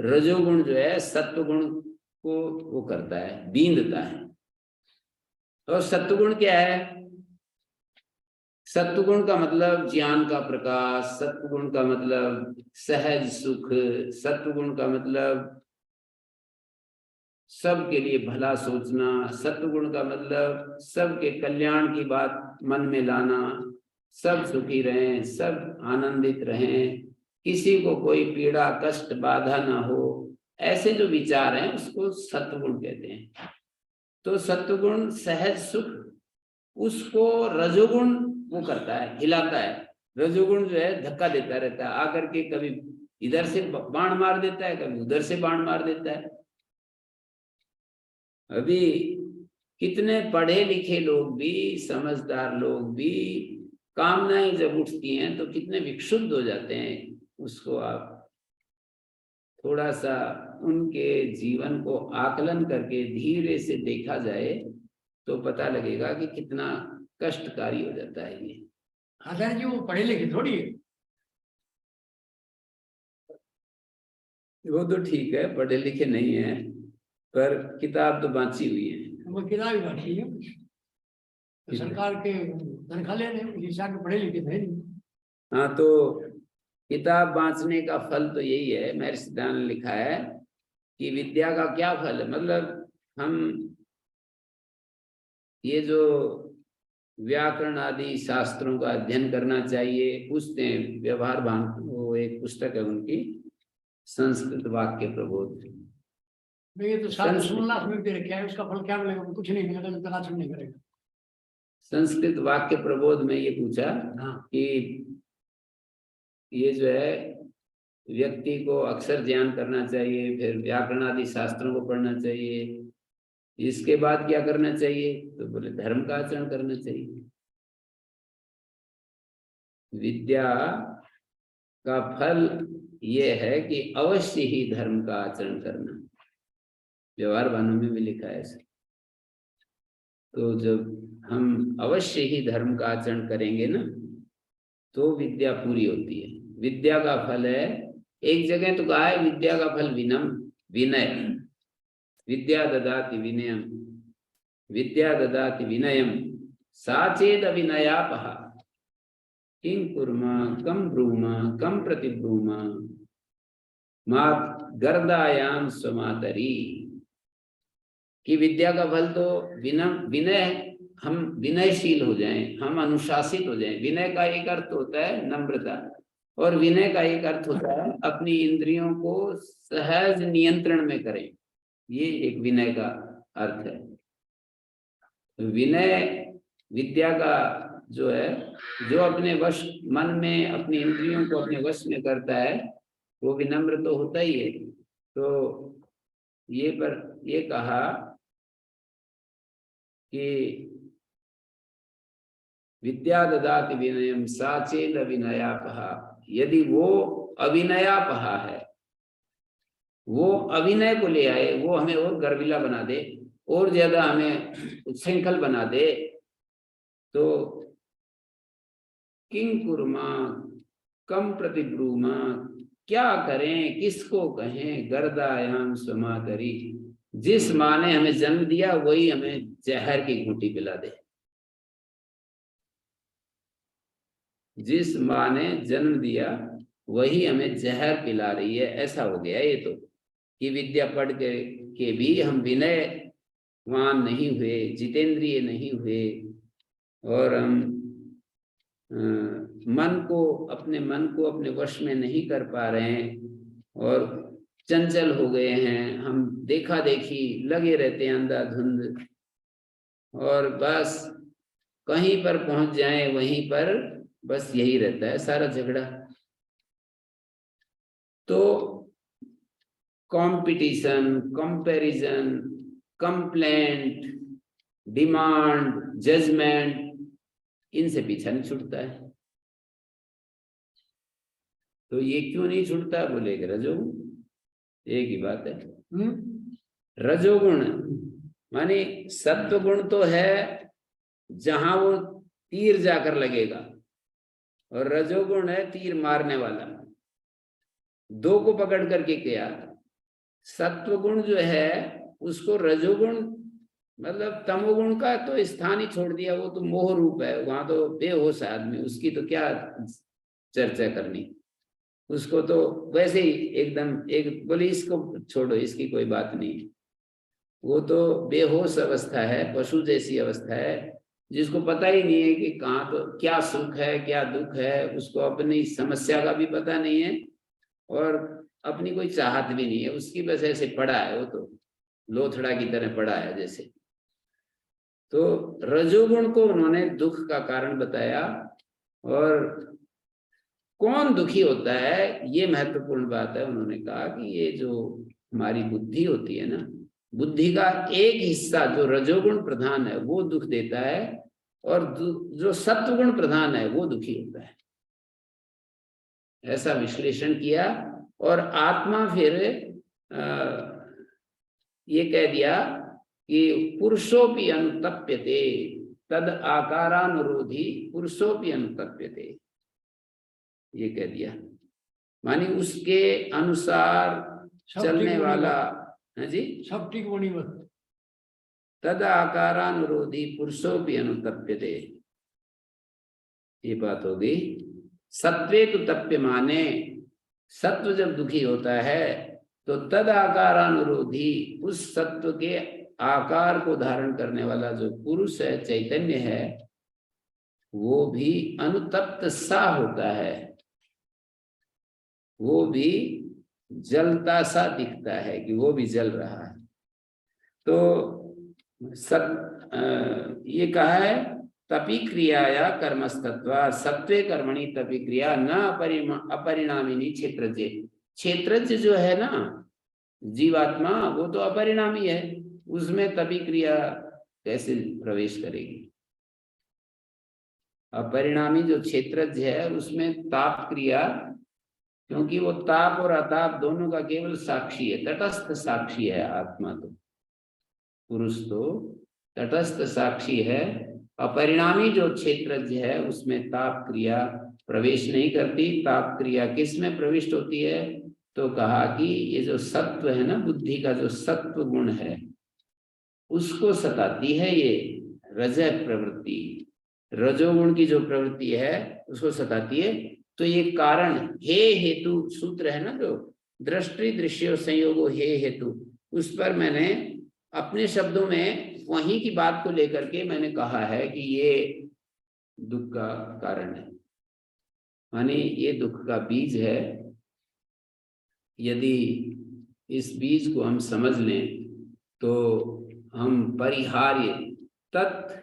[SPEAKER 1] रजोगुण जो है सत्वगुण को वो करता है, बींधता है। और सत्वगुण क्या है? सत्वगुण का मतलब ज्ञान का प्रकाश, सत्वगुण का मतलब सहज सुख, सत्वगुण का मतलब सबके लिए भला सोचना, सत्वगुण का मतलब सबके कल्याण की बात मन में लाना, सब सुखी रहें, सब आनंदित रहें, किसी को कोई पीड़ा कष्ट बाधा ना हो, ऐसे जो विचार हैं उसको सत्वगुण कहते हैं। तो सत्वगुण सहज सुख, उसको रजोगुण वो करता है, हिलाता है। रजोगुण जो है धक्का देता रहता है, आकर के कभी इधर से बाण मार देता है, कभी उधर से बाण मार देता है। अभी कितने पढ़े लिखे लोग भी, समझदार लोग भी, कामनाएं जब उठती हैं तो कितने विक्षुब्ध हो जाते हैं। उसको आप थोड़ा सा उनके जीवन को आकलन करके धीरे से देखा जाए तो पता लगेगा कि कितना कष्टकारी हो जाता है ये।
[SPEAKER 2] आचार्य जी वो पढ़े लिखे थोड़ी है।
[SPEAKER 1] वो तो ठीक है, पढ़े लिखे नहीं है, पर किताब तो बांची हुई है।
[SPEAKER 2] वो किताब ही बांटी है, तो सरकार के तनख्वाह ले रहे हैं, उस हिसाब के पढ़े लिखे थे नहीं।
[SPEAKER 1] हाँ, तो किताब बांचने का फल तो यही है। महर्षि दयानंद ने लिखा है कि विद्या का क्या फल है, मतलब हम ये जो व्याकरण आदि शास्त्रों का अध्ययन करना चाहिए, पूछते हैं व्यवहार भान, वो एक पुस्तक है उनकी, संस्कृत वाक्य प्रबोध।
[SPEAKER 2] ये तो साधु सोमनाथ में दे रखा है, उसका फल क्या मिलेगा? कुछ नहीं मिलेगा, जब तक आचरण नहीं करेगा।
[SPEAKER 1] संस्कृत वाक्य प्रबोध में ये पूछा कि ये जो है व्यक्ति को अक्षर ज्ञान करना चाहिए, फिर व्याकरण आदि शास्त्रों को पढ़ना चाहिए, इसके बाद क्या करना चाहिए? तो बोले धर्म का आचरण करना चाहिए। विद्या का फल ये है कि अवश्य ही धर्म का आचरण करना, व्यवहार भानु में भी लिखा है ऐसा। तो जब हम अवश्य ही धर्म का आचरण करेंगे ना, तो विद्या पूरी होती है। विद्या का फल है, एक जगह तो कहा है विद्या का फल विनम विनय, विद्या ददाति विनयम, विद्या ददाति विनयम साचेद अविनयापहा किं कुर्मा कम ब्रूमा कम प्रतिब्रूमा मात गर्दायाम स्वमातरी। कि विद्या का फल तो विनय, हम विनयशील हो जाएं, हम अनुशासित हो जाएं। विनय का एक अर्थ होता है नम्रता, और विनय का एक अर्थ होता है अपनी इंद्रियों को सहज नियंत्रण में करें, ये एक विनय का अर्थ है। विनय विद्या का जो है, जो अपने वश मन में अपनी इंद्रियों को अपने वश में करता है, वो विनम्र तो होता ही है। तो ये कहा कि विद्या ददाति विनयम साचेद अविनयापहा। यदि वो अविनयापहा है, वो अविनय को ले आए, वो हमें और गर्विला बना दे, और ज्यादा हमें उच्छृंखल बना दे, तो किं कुर्मा कम प्रतिब्रूमा, क्या करें, किसको कहें, गर्दायाम स्वमातरी, जिस माँ ने हमें जन्म दिया वही हमें जहर की घूंटी पिला दे। जिस माँ ने जन्म दिया वही हमें जहर पिला रही है, ऐसा हो गया ये तो। कि विद्या पढ़ के भी हम विनयवान नहीं हुए, जितेंद्रिय नहीं हुए, और हम मन को अपने वश में नहीं कर पा रहे हैं, और चंचल हो गए हैं, हम देखा देखी लगे रहते हैं अंधाधुंध, और बस कहीं पर पहुंच जाएं वहीं पर बस यही रहता है सारा झगड़ा। तो competition, comparison, complaint, demand, judgement, इनसे पीछा नहीं छूटता है। तो ये क्यों नहीं छूटता? बोले रजोगुण, एक ही बात है। रजोगुण माने सत्व गुण तो है जहां वो तीर जाकर लगेगा, और रजोगुण है तीर मारने वाला। दो को पकड़ करके किया। सत्व गुण जो है उसको रजोगुण मतलब तमोगुण का तो स्थान ही छोड़ दिया, वो तो मोह रूप है, वहां तो बेहोश आदमी, उसकी तो क्या चर्चा करनी। उसको तो वैसे ही एकदम एक बोले इसको छोड़ो, इसकी कोई बात नहीं, वो तो बेहोश अवस्था है, पशु जैसी अवस्था है, जिसको पता ही नहीं है कि कहाँ तो क्या सुख है क्या दुख है, उसको अपनी समस्या का भी पता नहीं है और अपनी कोई चाहत भी नहीं है, उसकी बस ऐसे पड़ा है, वो तो लोथड़ा की तरह पड़ा है जैसे। तो रजोगुण को उन्होंने दुख का कारण बताया, और कौन दुखी होता है ये महत्वपूर्ण बात है। उन्होंने कहा कि ये जो हमारी बुद्धि होती है ना, बुद्धि का एक हिस्सा जो रजोगुण प्रधान है वो दुख देता है, और जो सत्वगुण प्रधान है वो दुखी होता है। ऐसा विश्लेषण किया, और आत्मा फिर ये कह दिया कि पुरुषोपि अनुतप्यते तद आकारानुरोधी पुरुषोपि अनुतप्यते, ये कह दिया। मानी उसके अनुसार चलने वाला है जी,
[SPEAKER 2] सब ठीक होनी बस।
[SPEAKER 1] तद आकारानुरोधी पुरुषोपि अनुतप्यते, ये बात होगी। सत्वे तो तप्य माने, सत्व जब दुखी होता है तो तद आकारानुरोधी उस सत्व के आकार को धारण करने वाला जो पुरुष है, चैतन्य है, वो भी अनुतप्त सा होता है, वो भी जलता सा दिखता है कि वो भी जल रहा है। तो ये कहा है तपि क्रियाया कर्मस्तत्वा सत्वे कर्मणि तपि क्रिया न अपरिणामिनी क्षेत्रज्ञ। क्षेत्रज्ञ जो है ना जीवात्मा, वो तो अपरिणामी है, उसमें तपि क्रिया कैसे प्रवेश करेगी? अपरिणामी जो क्षेत्रज्ञ है उसमें ताप क्रिया, क्योंकि वो ताप और अताप दोनों का केवल साक्षी है, तटस्थ साक्षी है। आत्मा तो, पुरुष तो तटस्थ साक्षी है। अपरिणामी जो क्षेत्रज्ञ है उसमें ताप क्रिया प्रवेश नहीं करती। ताप क्रिया किस में प्रविष्ट होती है? तो कहा कि ये जो सत्व है ना, बुद्धि का जो सत्व गुण है, उसको सताती है ये रजः प्रवृत्ति। रजोगुण की जो प्रवृत्ति है उसको सताती है। तो ये कारण हे हेतु सूत्र है ना, जो दृष्टि दृश्य संयोगो हे हेतु, उस पर मैंने अपने शब्दों में वहीं की बात को लेकर के मैंने कहा है कि ये दुख का कारण है, माने ये दुख का बीज है। यदि इस बीज को हम समझ लें तो हम परिहार्य तत्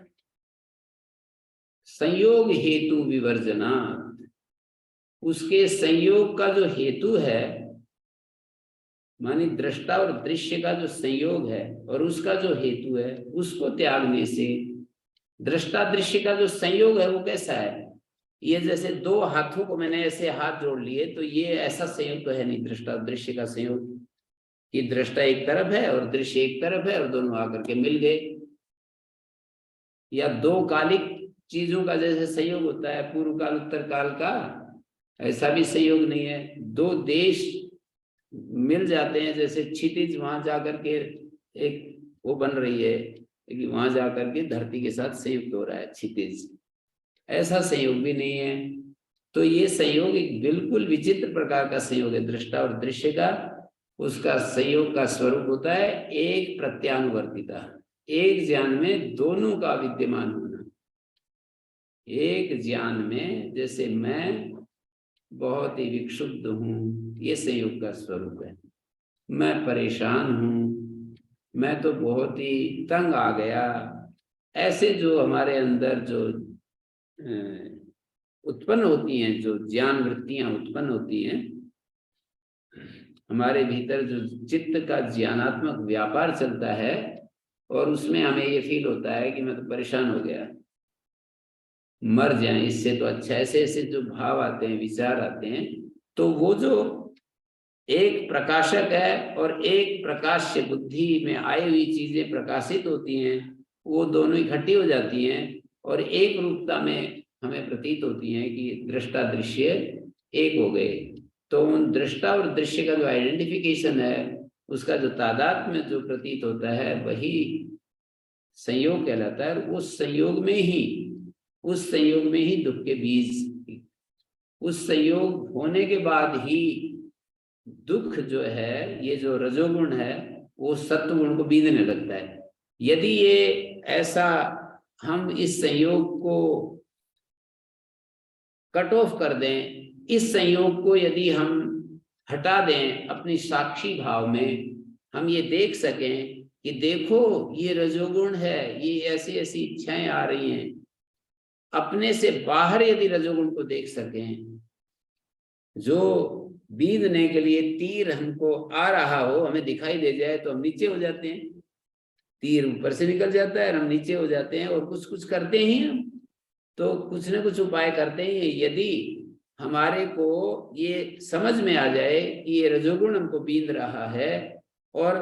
[SPEAKER 1] संयोग हेतु विवर्जना, उसके संयोग का जो हेतु है, मानी दृष्टा और दृश्य का जो संयोग है और उसका जो हेतु है, उसको त्यागने से दृष्टा दृश्य का जो संयोग है वो कैसा है? ये जैसे दो हाथों को मैंने ऐसे हाथ जोड़ लिए, तो ये ऐसा संयोग तो है नहीं दृष्टा दृश्य का संयोग कि दृष्टा एक तरफ है और दृश्य एक तरफ है और दोनों आकर के मिल गए। या दो कालिक चीजों का जैसे संयोग होता है, पूर्व काल उत्तर काल का, ऐसा भी संयोग नहीं है। दो देश मिल जाते हैं, जैसे क्षितिज वहां जाकर के एक वो बन रही है कि वहां जाकर के धरती के साथ संयुक्त हो रहा है क्षितिज, ऐसा संयोग भी नहीं है। तो ये संयोग एक बिल्कुल विचित्र प्रकार का संयोग है दृष्टा और दृश्य का। उसका संयोग का स्वरूप होता है एक प्रत्यानुवर्तिता, एक ज्ञान में दोनों का विद्यमान होना। एक ज्ञान में जैसे मैं बहुत ही विक्षुब्ध हूं, ये संयोग का स्वरूप है। मैं परेशान हूं, मैं तो बहुत ही तंग आ गया, ऐसे जो हमारे अंदर जो उत्पन्न होती हैं, जो ज्ञान वृत्तियां उत्पन्न होती हैं हमारे भीतर, जो चित्त का ज्ञानात्मक व्यापार चलता है, और उसमें हमें ये फील होता है कि मैं तो परेशान हो गया, मर जाए इससे तो अच्छा, ऐसे ऐसे जो भाव आते हैं, विचार आते हैं, तो वो जो एक प्रकाशक है और एक प्रकाश्य बुद्धि में आई हुई चीजें प्रकाशित होती हैं, वो दोनों इकट्ठी हो जाती हैं और एक रूपता में हमें प्रतीत होती हैं कि दृष्टा दृश्य एक हो गए। तो उन दृष्टा और दृश्य का जो आइडेंटिफिकेशन है, उसका जो तादात्म्य जो प्रतीत होता है, वही संयोग कहलाता है। उस संयोग में ही दुख के बीज, उस संयोग होने के बाद ही दुख जो है, ये जो रजोगुण है, वो सत्वगुण को बींधने लगता है। यदि ये ऐसा हम इस संयोग को कट ऑफ कर दें, इस संयोग को यदि हम हटा दें अपनी साक्षी भाव में, हम ये देख सकें कि देखो ये रजोगुण है, ये ऐसी ऐसी इच्छाएं आ रही हैं, अपने से बाहर यदि रजोगुण को देख सकें, जो बीधने के लिए तीर हमको आ रहा हो, हमें दिखाई दे जाए तो हम नीचे हो जाते हैं, तीर ऊपर से निकल जाता है और हम नीचे हो जाते हैं, और कुछ कुछ करते ही हम तो कुछ न कुछ उपाय करते हैं। यदि हमारे को ये समझ में आ जाए कि ये रजोगुण हमको बींध रहा है और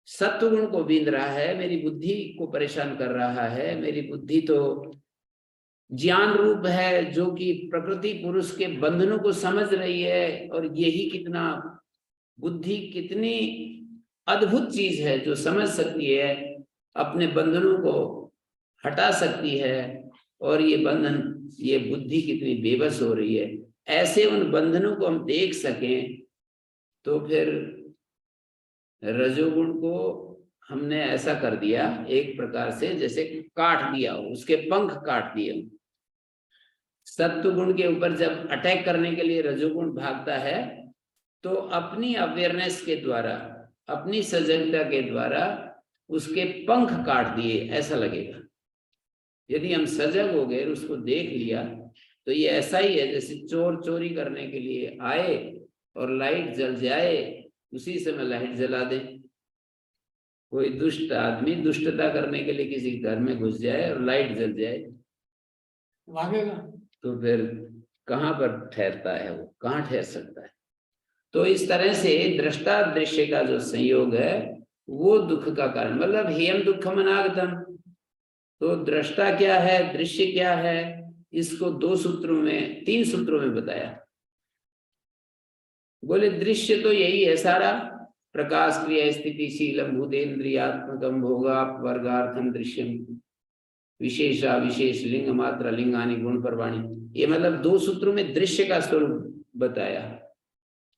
[SPEAKER 1] सत्वगुण को बींध रहा है, मेरी बुद्धि को परेशान कर रहा है, मेरी बुद्धि तो ज्ञान रूप है जो कि प्रकृति पुरुष के बंधनों को समझ रही है, और यही कितना, बुद्धि कितनी अद्भुत चीज है जो समझ सकती है, अपने बंधनों को हटा सकती है, और ये बंधन, ये बुद्धि कितनी बेबस हो रही है, ऐसे उन बंधनों को हम देख सकें, तो फिर रजोगुण को हमने ऐसा कर दिया एक प्रकार से, जैसे काट दिया हो, उसके पंख काट दिए हो। सत्व गुण के ऊपर जब अटैक करने के लिए रजोगुण भागता है, तो अपनी अवेयरनेस के द्वारा, अपनी सजगता के द्वारा उसके पंख काट दिए ऐसा लगेगा। यदि हम सजग हो गए, उसको देख लिया, तो ये ऐसा ही है जैसे चोर चोरी करने के लिए आए और लाइट जल जाए, उसी समय लाइट जला दें। कोई दुष्ट आदमी दुष्टता करने के लिए किसी घर में घुस जाए और लाइट जल जाए,
[SPEAKER 2] भागेगा।
[SPEAKER 1] तो फिर कहाँ पर ठहरता है वो, कहाँ ठहर सकता है। तो इस तरह से दृष्टा दृश्य का जो संयोग है वो दुख का कारण, मतलब हेयम दुखम अनागतम। तो दृष्टा क्या है, दृश्य क्या है, इसको 2 सूत्रों में, 3 सूत्रों में बताया। बोले दृश्य तो यही है सारा, प्रकाश क्रिया स्थिति शीलम भूतेन्द्रियात्मकम भोगापवर्गार्थम दृश्यम विशेषा विशेष लिंग मात्रा लिंगानी गुण परवाणी। ये मतलब 2 सूत्रों में दृश्य का स्वरूप बताया।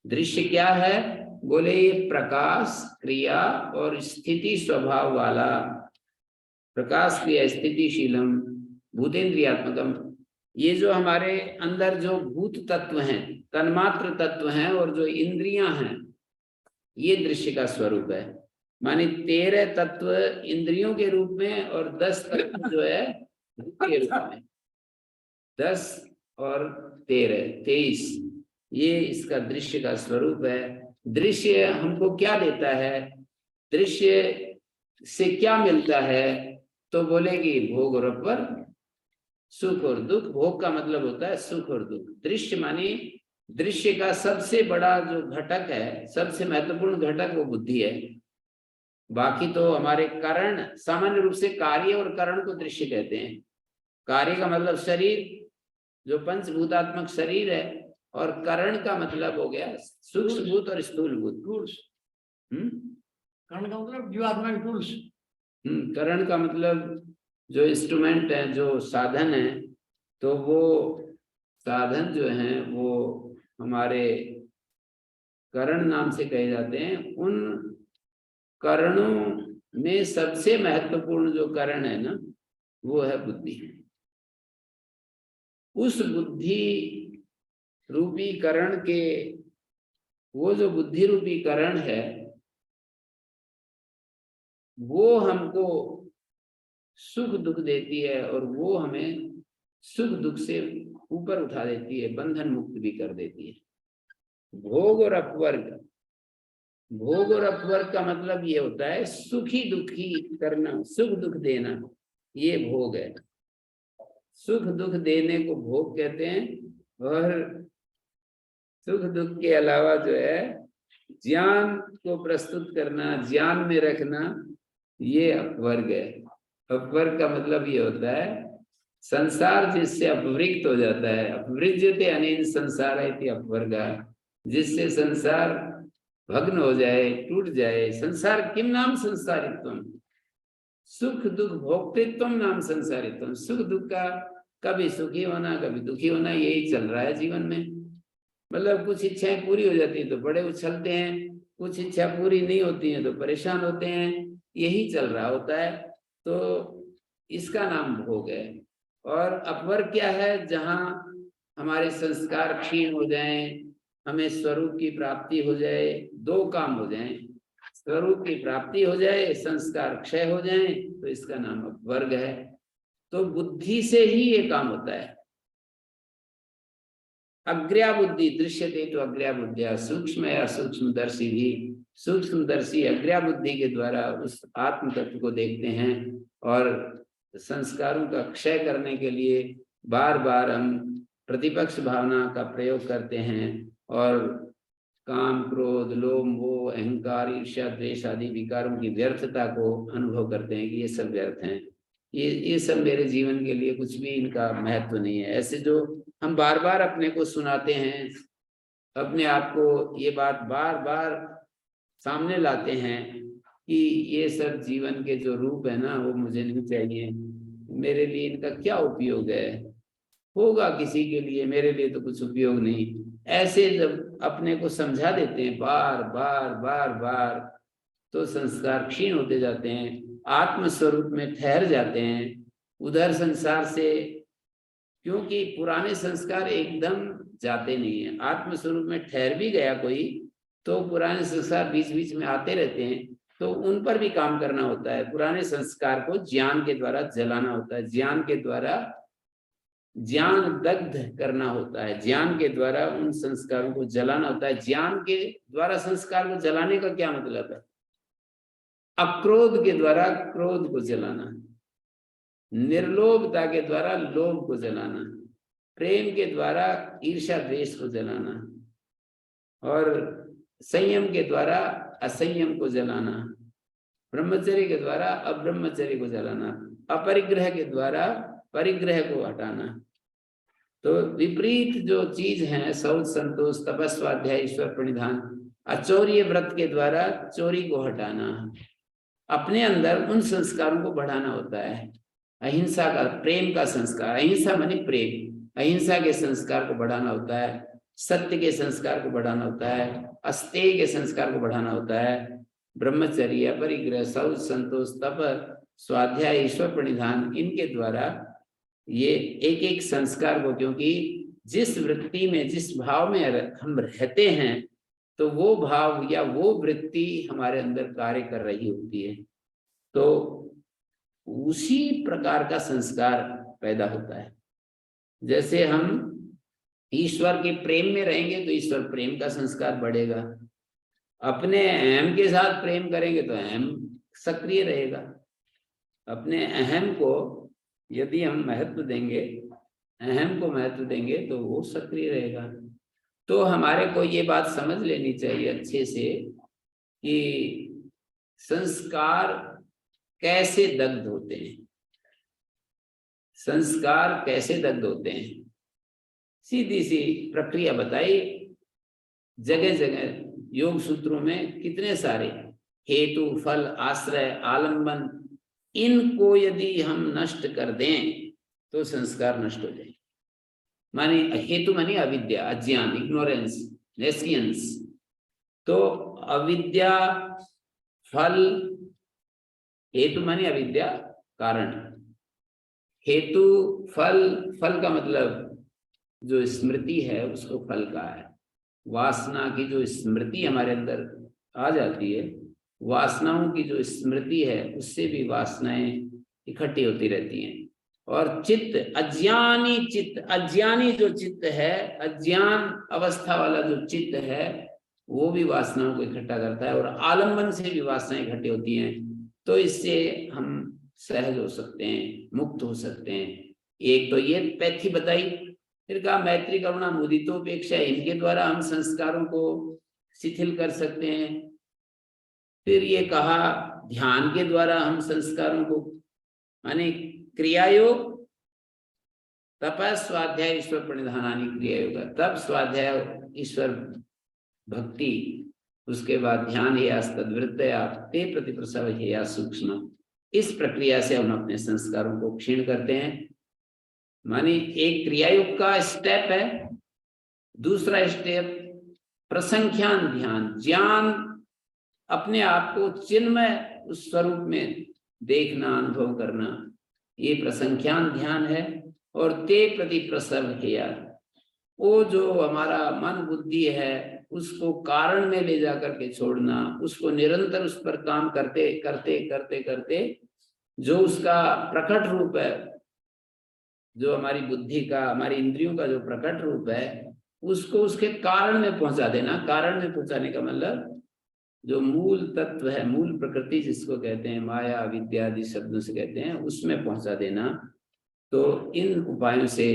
[SPEAKER 1] दृश्य क्या है, बोले ये प्रकाश क्रिया और स्थिति स्वभाव वाला, प्रकाश क्रिया स्थितिशीलम भूतेन्द्रियात्मकम, ये जो हमारे अंदर जो भूत तत्व हैं, तन्मात्र तत्व हैं और जो इंद्रियां हैं, ये दृश्य का स्वरूप है। माने 13 तत्व इंद्रियों के रूप में और 10 तत्व जो है रूप के रूप में। 10 और 13 23, ये इसका दृश्य का स्वरूप है। दृश्य हमको क्या देता है, दृश्य से क्या मिलता है, तो बोलेगी भोग और अपवर्ग, सुख और दुख। भोग का मतलब होता है सुख और दुख। दृश्य मानी दृश्य का सबसे बड़ा जो घटक है, सबसे महत्वपूर्ण घटक वो बुद्धि है। बाकी तो हमारे कारण, सामान्य रूप से कार्य और करण को दृश्य कहते हैं। कार्य का मतलब शरीर, जो पंचभूतात्मक शरीर है, और करण का मतलब हो गया सूक्ष्म भूत और स्थूल भूत।
[SPEAKER 2] टूल्स। करण का मतलब जीवात्मा के टूल्स।
[SPEAKER 1] करण का मतलब जो इंस्ट्रूमेंट है, जो साधन है, तो वो साधन जो हैं वो हमारे करण नाम से कहे जाते हैं। उन करणों में सबसे महत्वपूर्ण जो करण है ना, वो है बुद्धि। उस बुद्धि रूपी करण के, वो जो बुद्धि रूपी करण है, वो हमको सुख दुख देती है और वो हमें सुख दुख से ऊपर उठा देती है, बंधन मुक्त भी कर देती है। भोग और अपवर्ग, भोग और अपवर्ग का मतलब ये होता है सुखी दुखी करना, सुख दुख देना, ये भोग है। सुख दुख देने को भोग कहते हैं। और सुख दुख के अलावा जो है ज्ञान को प्रस्तुत करना, ज्ञान में रखना, ये अपवर्ग है। अपवर्ग का मतलब ये होता है संसार जिससे अपवृक्त हो जाता है। अपवृज्यते अनेन संसार इति अपवर्गा, जिससे संसार भग्न हो जाए, टूट जाए। संसार किम नाम संसारित्वम, सुख दुख भोक्तृत्वम नाम संसारित्वम। सुख दुख का कभी सुखी होना कभी दुखी होना, यही चल रहा है जीवन में। मतलब कुछ इच्छाएं पूरी हो जाती हैं तो बड़े उछलते हैं, कुछ इच्छा पूरी नहीं होती हैं तो परेशान होते हैं, यही चल रहा होता है। तो इसका नाम भोग है। और अपवर्ग क्या है, जहाँ हमारे संस्कार क्षीण हो जाएं, हमें स्वरूप की प्राप्ति हो जाए, 2 काम हो जाएं, स्वरूप की प्राप्ति हो जाए, संस्कार क्षय हो जाएं, तो इसका नाम अपवर्ग है। तो बुद्धि से ही ये काम होता है। अग्र्या बुद्धि दृश्यते तो अग्र्या बुद्धिया, सूक्ष्म या सूक्ष्मदर्शी भी, सूक्ष्मदर्शी अग्र्या बुद्धि के द्वारा उस आत्म तत्व को देखते हैं और संस्कारों का क्षय करने के लिए बार बार हम प्रतिपक्ष भावना का प्रयोग करते हैं और काम क्रोध लोभ मोह अहंकार ईर्ष्या द्वेष आदि विकारों की व्यर्थता को अनुभव करते हैं कि ये सब व्यर्थ हैं, ये सब मेरे जीवन के लिए कुछ भी इनका महत्व नहीं है। ऐसे जो हम बार बार अपने को सुनाते हैं, अपने आप को ये बात बार बार सामने लाते हैं कि ये सब जीवन के जो रूप है ना, वो मुझे नहीं चाहिए, मेरे लिए इनका क्या उपयोग है, होगा किसी के लिए, मेरे लिए तो कुछ उपयोग नहीं। ऐसे जब अपने को समझा देते हैं बार बार बार बार, तो संस्कार क्षीण होते जाते हैं, आत्म स्वरूप में ठहर जाते हैं उधर संसार से, क्योंकि पुराने संस्कार एकदम जाते नहीं है। आत्म स्वरूप में ठहर भी गया कोई तो पुराने संस्कार बीच बीच में आते रहते हैं, तो उन पर भी काम करना होता है। पुराने संस्कार को ज्ञान के द्वारा जलाना होता है, ज्ञान के द्वारा ज्ञान दग्ध करना होता है, ज्ञान के द्वारा उन संस्कारों को जलाना होता है। ज्ञान के द्वारा संस्कार को जलाने का क्या मतलब है? अक्रोध के द्वारा क्रोध को जलाना, निर्लोभता के द्वारा लोभ को जलाना, प्रेम के द्वारा ईर्ष्या द्वेष को जलाना, और संयम के द्वारा असंयम को जलाना, ब्रह्मचर्य के द्वारा अब्रह्मचर्य को जलाना, अपरिग्रह के द्वारा परिग्रह को हटाना। तो विपरीत जो चीज है, शौच संतोष तपस्वाध्याय ईश्वर प्रणिधान, अचौर्य व्रत के द्वारा चोरी को हटाना, अपने अंदर उन संस्कारों को बढ़ाना होता है। अहिंसा का, प्रेम का संस्कार, अहिंसा माने प्रेम, अहिंसा के संस्कार को बढ़ाना होता है, सत्य के संस्कार को बढ़ाना होता है, अस्तेय के संस्कार को बढ़ाना होता है, ब्रह्मचर्य परिग्रह शौच संतोष तप स्वाध्याय ईश्वर प्रणिधान, इनके द्वारा ये एक एक संस्कार को, क्योंकि जिस वृत्ति में जिस भाव में हम रहते हैं तो वो भाव या वो वृत्ति हमारे अंदर कार्य कर रही होती है, तो उसी प्रकार का संस्कार पैदा होता है। जैसे हम ईश्वर के प्रेम में रहेंगे तो ईश्वर प्रेम का संस्कार बढ़ेगा, अपने अहम के साथ प्रेम करेंगे तो अहम सक्रिय रहेगा। अपने अहम को यदि हम महत्व देंगे, अहम को महत्व देंगे तो वो सक्रिय रहेगा। तो हमारे को ये बात समझ लेनी चाहिए अच्छे से कि संस्कार कैसे दग्ध होते हैं, संस्कार कैसे दग्ध होते हैं। सीधी सी प्रक्रिया बताई, जगह जगह योग सूत्रों में कितने सारे हेतु फल आश्रय आलंबन, इनको यदि हम नष्ट कर दें तो संस्कार नष्ट हो जाए। माने हेतु माने अविद्या, अज्ञान, इग्नोरेंस, नेस्कियंस। तो अविद्या फल, हेतु माने अविद्या कारण, हेतु फल, फल का मतलब जो स्मृति है उसको फल कहा है। वासना की जो स्मृति हमारे अंदर आ जाती है, वासनाओं की जो स्मृति है उससे भी वासनाएं इकट्ठी होती रहती हैं। और चित्त, अज्ञानी चित्त, अज्ञानी जो चित्त है, अज्ञान अवस्था वाला जो चित्त है वो भी वासनाओं को इकट्ठा करता है, और आलंबन से भी वासनाएं इकट्ठी होती हैं। तो इससे हम सहज हो सकते हैं, मुक्त हो सकते हैं। एक तो ये पैथी बताई, फिर कहा मैत्री करुणा मुदितोपेक्षा, इनके द्वारा हम संस्कारों को शिथिल कर सकते हैं। फिर ये कहा ध्यान के द्वारा हम संस्कारों को, माने क्रियायोग, तपस स्वाध्याय ईश्वर प्रणिधानानि क्रियायोग, तब स्वाध्याय ईश्वर भक्ति, उसके बाद ध्यान या तद्वृत्तया ते प्रतिप्रसव या सूक्ष्म। इस प्रक्रिया से हम अपने संस्कारों को क्षीण करते हैं। मानी एक क्रियायोग का स्टेप है, दूसरा स्टेप प्रसंख्यान ध्यान, ज्ञान, अपने आप को चिन्मय उस स्वरूप में देखना, अनुभव करना, ये प्रसंख्यान ध्यान है। और ते प्रति प्रसव हेया, वो जो हमारा मन बुद्धि है उसको कारण में ले जाकर के छोड़ना, उसको निरंतर उस पर काम करते करते करते करते जो उसका प्रकट रूप है, जो हमारी बुद्धि का, हमारी इंद्रियों का जो प्रकट रूप है, उसको उसके कारण में पहुंचा देना। कारण में पहुंचाने का मतलब जो मूल तत्व है, मूल प्रकृति जिसको कहते हैं, माया विद्या आदि शब्दों से कहते हैं, उसमें पहुंचा देना। तो इन उपायों से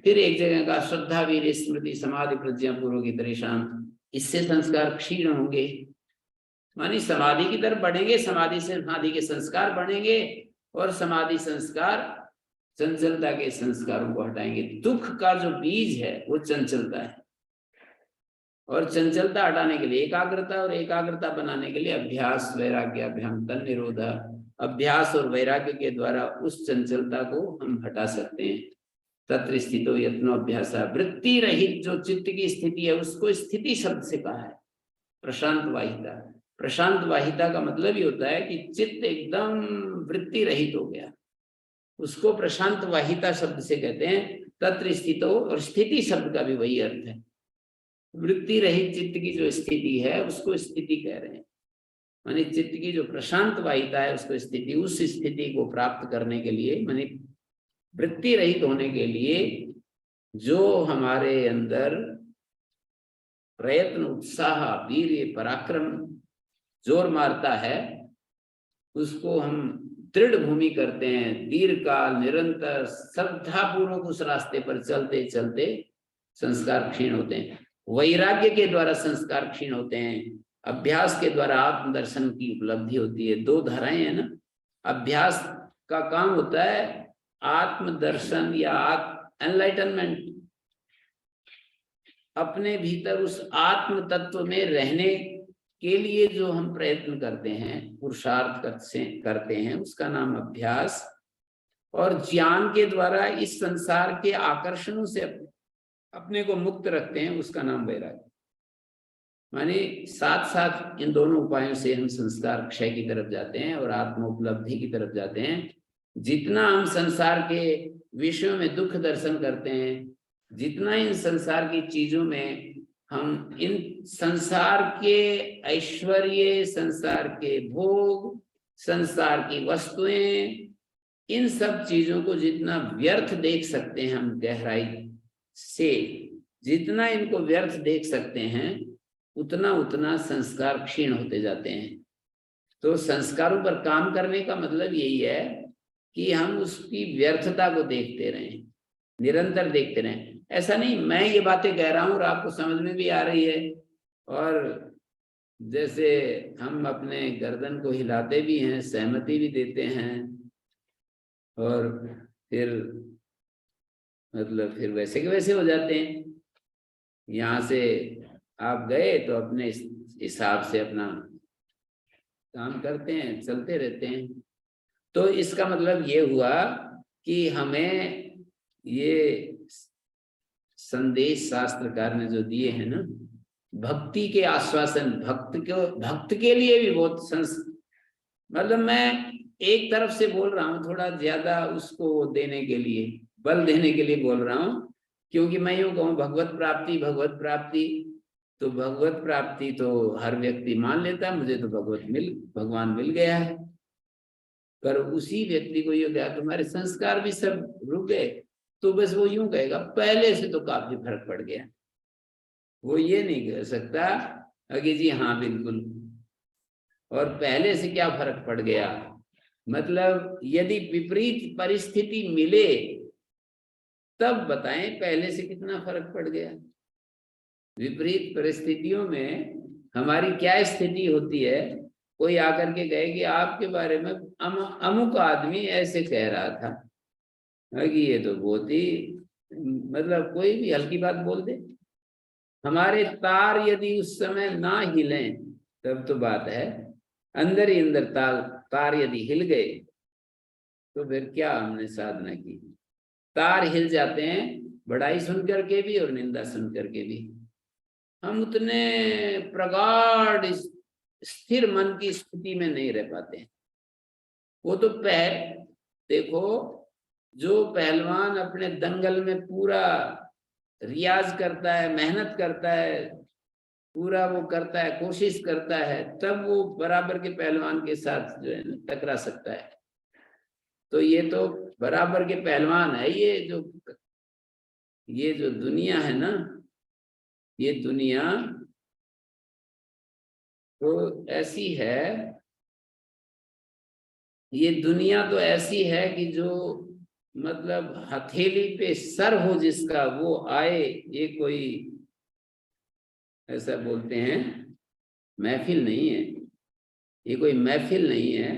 [SPEAKER 1] फिर एक जगह का श्रद्धा वीर्य स्मृति समाधि प्रज्ञा पूर्व की दर्शन, इससे संस्कार क्षीण होंगे, मानी समाधि की तरफ बढ़ेंगे, समाधि से समाधि के संस्कार बढ़ेंगे, और समाधि संस्कार चंचलता के संस्कारों को हटाएंगे। दुख का जो बीज है वो चंचलता है, और चंचलता हटाने के लिए एकाग्रता, और एकाग्रता बनाने के लिए अभ्यास वैराग्य अभ्याम तन निरोध, अभ्यास और वैराग्य के द्वारा उस चंचलता को हम हटा सकते हैं। तत्र स्थितो यत्नो अभ्यास, वृत्ति रहित जो चित्त की स्थिति है उसको स्थिति शब्द से कहा है, प्रशांत वाहिता। प्रशांत वाहिता का मतलब ही होता है कि चित्त एकदम वृत्ति रहित हो गया, उसको प्रशांत वाहिता शब्द से कहते हैं। तत्र स्थितो, और स्थिति शब्द का भी वही अर्थ है। वृत्ति रहित चित्त की जो स्थिति है उसको स्थिति कह रहे हैं। माने चित्त की जो प्रशांत वाहिता है उसको स्थिति, उस स्थिति को प्राप्त करने के लिए, माने वृत्ति रहित होने के लिए जो हमारे अंदर प्रयत्न, उत्साह, वीर्य, पराक्रम जोर मारता है, उसको हम दृढ़ भूमि करते हैं, दीर्घ काल निरंतर श्रद्धा पूर्वक उस रास्ते पर चलते चलते संस्कार क्षीण होते हैं। वैराग्य के द्वारा संस्कार क्षीण होते हैं, अभ्यास के द्वारा आत्मदर्शन की उपलब्धि होती है। दो धाराएं हैं ना, अभ्यास का काम होता है आत्मदर्शन या एनलाइटनमेंट, अपने भीतर उस आत्म तत्व में रहने के लिए जो हम प्रयत्न करते हैं, पुरुषार्थ करते हैं, उसका नाम अभ्यास। और ज्ञान के द्वारा इस संसार के आकर्षणों से अपने को मुक्त रखते हैं, उसका नाम वैराग्य। माने साथ साथ इन दोनों उपायों से हम संस्कार क्षय की तरफ जाते हैं और आत्म उपलब्धि की तरफ जाते हैं। जितना हम संसार के विषयों में दुख दर्शन करते हैं, जितना इन संसार की चीजों में हम इन संसार के ऐश्वर्य, संसार के भोग, संसार की वस्तुएं, इन सब चीजों को जितना व्यर्थ देख सकते हैं हम गहराई से, जितना इनको व्यर्थ देख सकते हैं, उतना उतना संस्कार क्षीण होते जाते हैं। तो संस्कारों पर काम करने का मतलब यही है कि हम उसकी व्यर्थता को देखते रहें, निरंतर देखते रहें। ऐसा नहीं मैं ये बातें कह रहा हूं और आपको समझ में भी आ रही है, और जैसे हम अपने गर्दन को हिलाते भी हैं, सहमति भी देते हैं, और फिर मतलब फिर वैसे के वैसे हो जाते हैं। यहाँ से आप गए तो अपने हिसाब से अपना काम करते हैं, चलते रहते हैं। तो इसका मतलब ये हुआ कि हमें ये संदेश शास्त्रकार ने जो दिए हैं ना, भक्ति के आश्वासन, भक्त के लिए भी बहुत मतलब मैं एक तरफ से बोल रहा हूँ, थोड़ा ज्यादा उसको देने के लिए, बल देने के लिए बोल रहा हूँ, क्योंकि मैं यूं कहूँ भगवत प्राप्ति, भगवत प्राप्ति, तो भगवत प्राप्ति तो हर व्यक्ति मान लेता है, मुझे तो भगवान मिल गया है। पर उसी व्यक्ति को ये कहा तुम्हारे संस्कार भी सब रुक गए, तो बस वो यूं कहेगा पहले से तो काफी फर्क पड़ गया। वो ये नहीं कह सकता कि जी हाँ बिल्कुल, और पहले से क्या फर्क पड़ गया। मतलब यदि विपरीत परिस्थिति मिले तब बताएं पहले से कितना फर्क पड़ गया। विपरीत परिस्थितियों में हमारी क्या स्थिति होती है, कोई आकर के कहे कि आपके बारे में अमुक आदमी ऐसे कह रहा था, कि ये तो बहुत ही मतलब कोई भी हल्की बात बोल दे, हमारे तार यदि उस समय ना हिलें तब तो बात है, अंदर ही अंदर तार यदि हिल गए तो फिर क्या हमने साधना की। तार हिल जाते हैं बड़ाई सुन करके भी और निंदा सुन करके भी। हम उतने प्रगाढ़ स्थिर मन की स्थिति में नहीं रह पाते। वो तो देखो, जो पहलवान अपने दंगल में पूरा रियाज करता है, मेहनत करता है, पूरा वो करता है, कोशिश करता है, तब वो बराबर के पहलवान के साथ जो है ना टकरा सकता है। तो ये तो बराबर के पहलवान है। ये जो दुनिया है ना, ये दुनिया तो ऐसी है, ये दुनिया तो ऐसी है कि जो मतलब हथेली पे सर हो जिसका वो आए, ये कोई ऐसा बोलते हैं महफिल नहीं है, ये कोई महफिल नहीं है।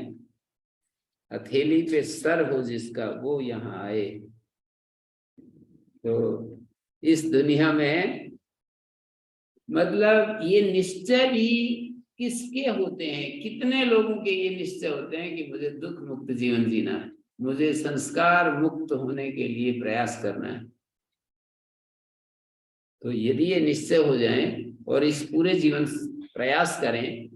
[SPEAKER 1] हथेली पे सर हो जिसका वो यहाँ आए। तो इस दुनिया में मतलब ये निश्चय भी किसके होते हैं, कितने लोगों के ये निश्चय होते हैं कि मुझे दुख मुक्त जीवन जीना है, मुझे संस्कार मुक्त होने के लिए प्रयास करना है। तो यदि ये निश्चय हो जाए और इस पूरे जीवन प्रयास करें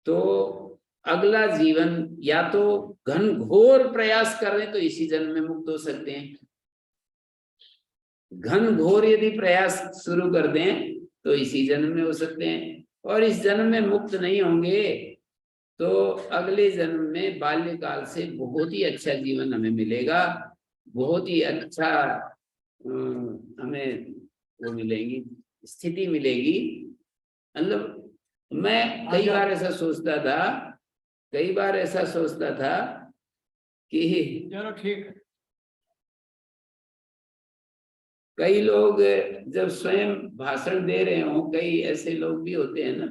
[SPEAKER 1] तो अगला जीवन या तो घनघोर प्रयास करें तो इसी जन्म में मुक्त हो सकते हैं, घनघोर यदि प्रयास शुरू कर दें तो इसी जन्म में हो सकते हैं, और इस जन्म में मुक्त नहीं होंगे तो अगले जन्म में बाल्यकाल से बहुत ही अच्छा जीवन हमें मिलेगा, बहुत ही अच्छा हमें वो मिलेगी, स्थिति मिलेगी। मतलब मैं कई बार ऐसा सोचता था, कई बार ऐसा सोचता था कि
[SPEAKER 2] चलो ठीक है।
[SPEAKER 1] कई लोग जब स्वयं भाषण दे रहे हो, कई ऐसे लोग भी होते हैं ना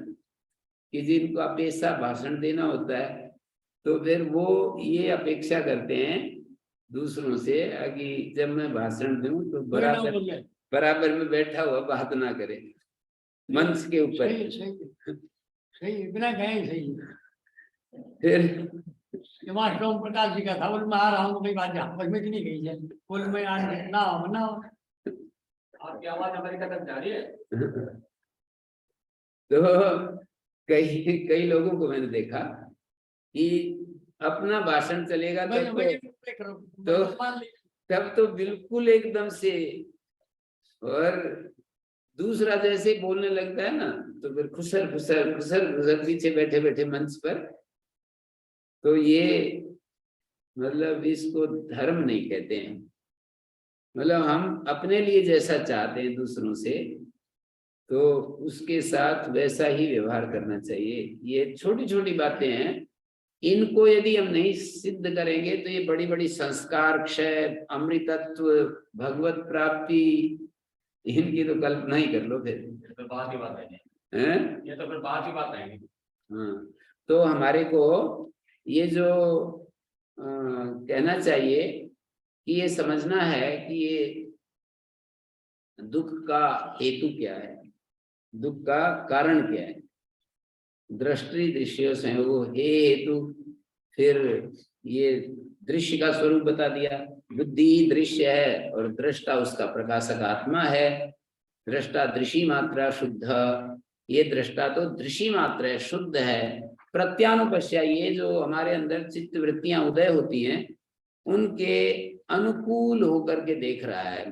[SPEAKER 1] कि जिनका पेशा भाषण देना होता है, तो फिर वो ये अपेक्षा करते हैं दूसरों से कि जब मैं भाषण दूं तो बराबर में बैठा हुआ बात ना करे मंच के ऊपर।
[SPEAKER 2] सही बिना कहे सही।
[SPEAKER 1] फिर
[SPEAKER 2] मास्टर ओम प्रकाश जी का था, बोल मैं आ रहा हूँ, कोई बात आपस में नहीं गई है, बोल मैं आज ना आपकी आवाज अमेरिका तक जा रही है।
[SPEAKER 1] तो कई कई लोगों को मैंने देखा कि अपना भाषण चलेगा तो तब तो बिल्कुल एकदम से, और दूसरा जैसे बोलने लगता है ना तो फिर खुसर खुसर खुसर खुसर पीछे बैठे बैठे मंच पर। तो ये मतलब इसको धर्म नहीं कहते हैं, मतलब हम अपने लिए जैसा चाहते हैं दूसरों से तो उसके साथ वैसा ही व्यवहार करना चाहिए। ये छोटी छोटी बातें हैं, इनको यदि हम नहीं सिद्ध करेंगे तो ये बड़ी बड़ी संस्कार क्षय, अमृतत्व, भगवत प्राप्ति, इनकी तो कल्पना ही कर लो फिर
[SPEAKER 2] बात ही बात है,
[SPEAKER 1] ये
[SPEAKER 2] तो फिर बात ही बात है।
[SPEAKER 1] हाँ, तो हमारे को ये जो कहना चाहिए कि ये समझना है कि ये दुख का हेतु क्या है, दुख का कारण क्या है। दृष्टि दृश्य संयोग हे हेतु, फिर ये दृश्य का स्वरूप बता दिया, बुद्धि दृश्य है और दृष्टा उसका प्रकाशक आत्मा है। दृष्टा दृषि मात्रा शुद्ध, ये दृष्टा तो दृषि मात्र है, शुद्ध है। प्रत्यानुपश्या, ये जो हमारे अंदर चित्त वृत्तियां उदय होती हैं उनके अनुकूल होकर के देख रहा है,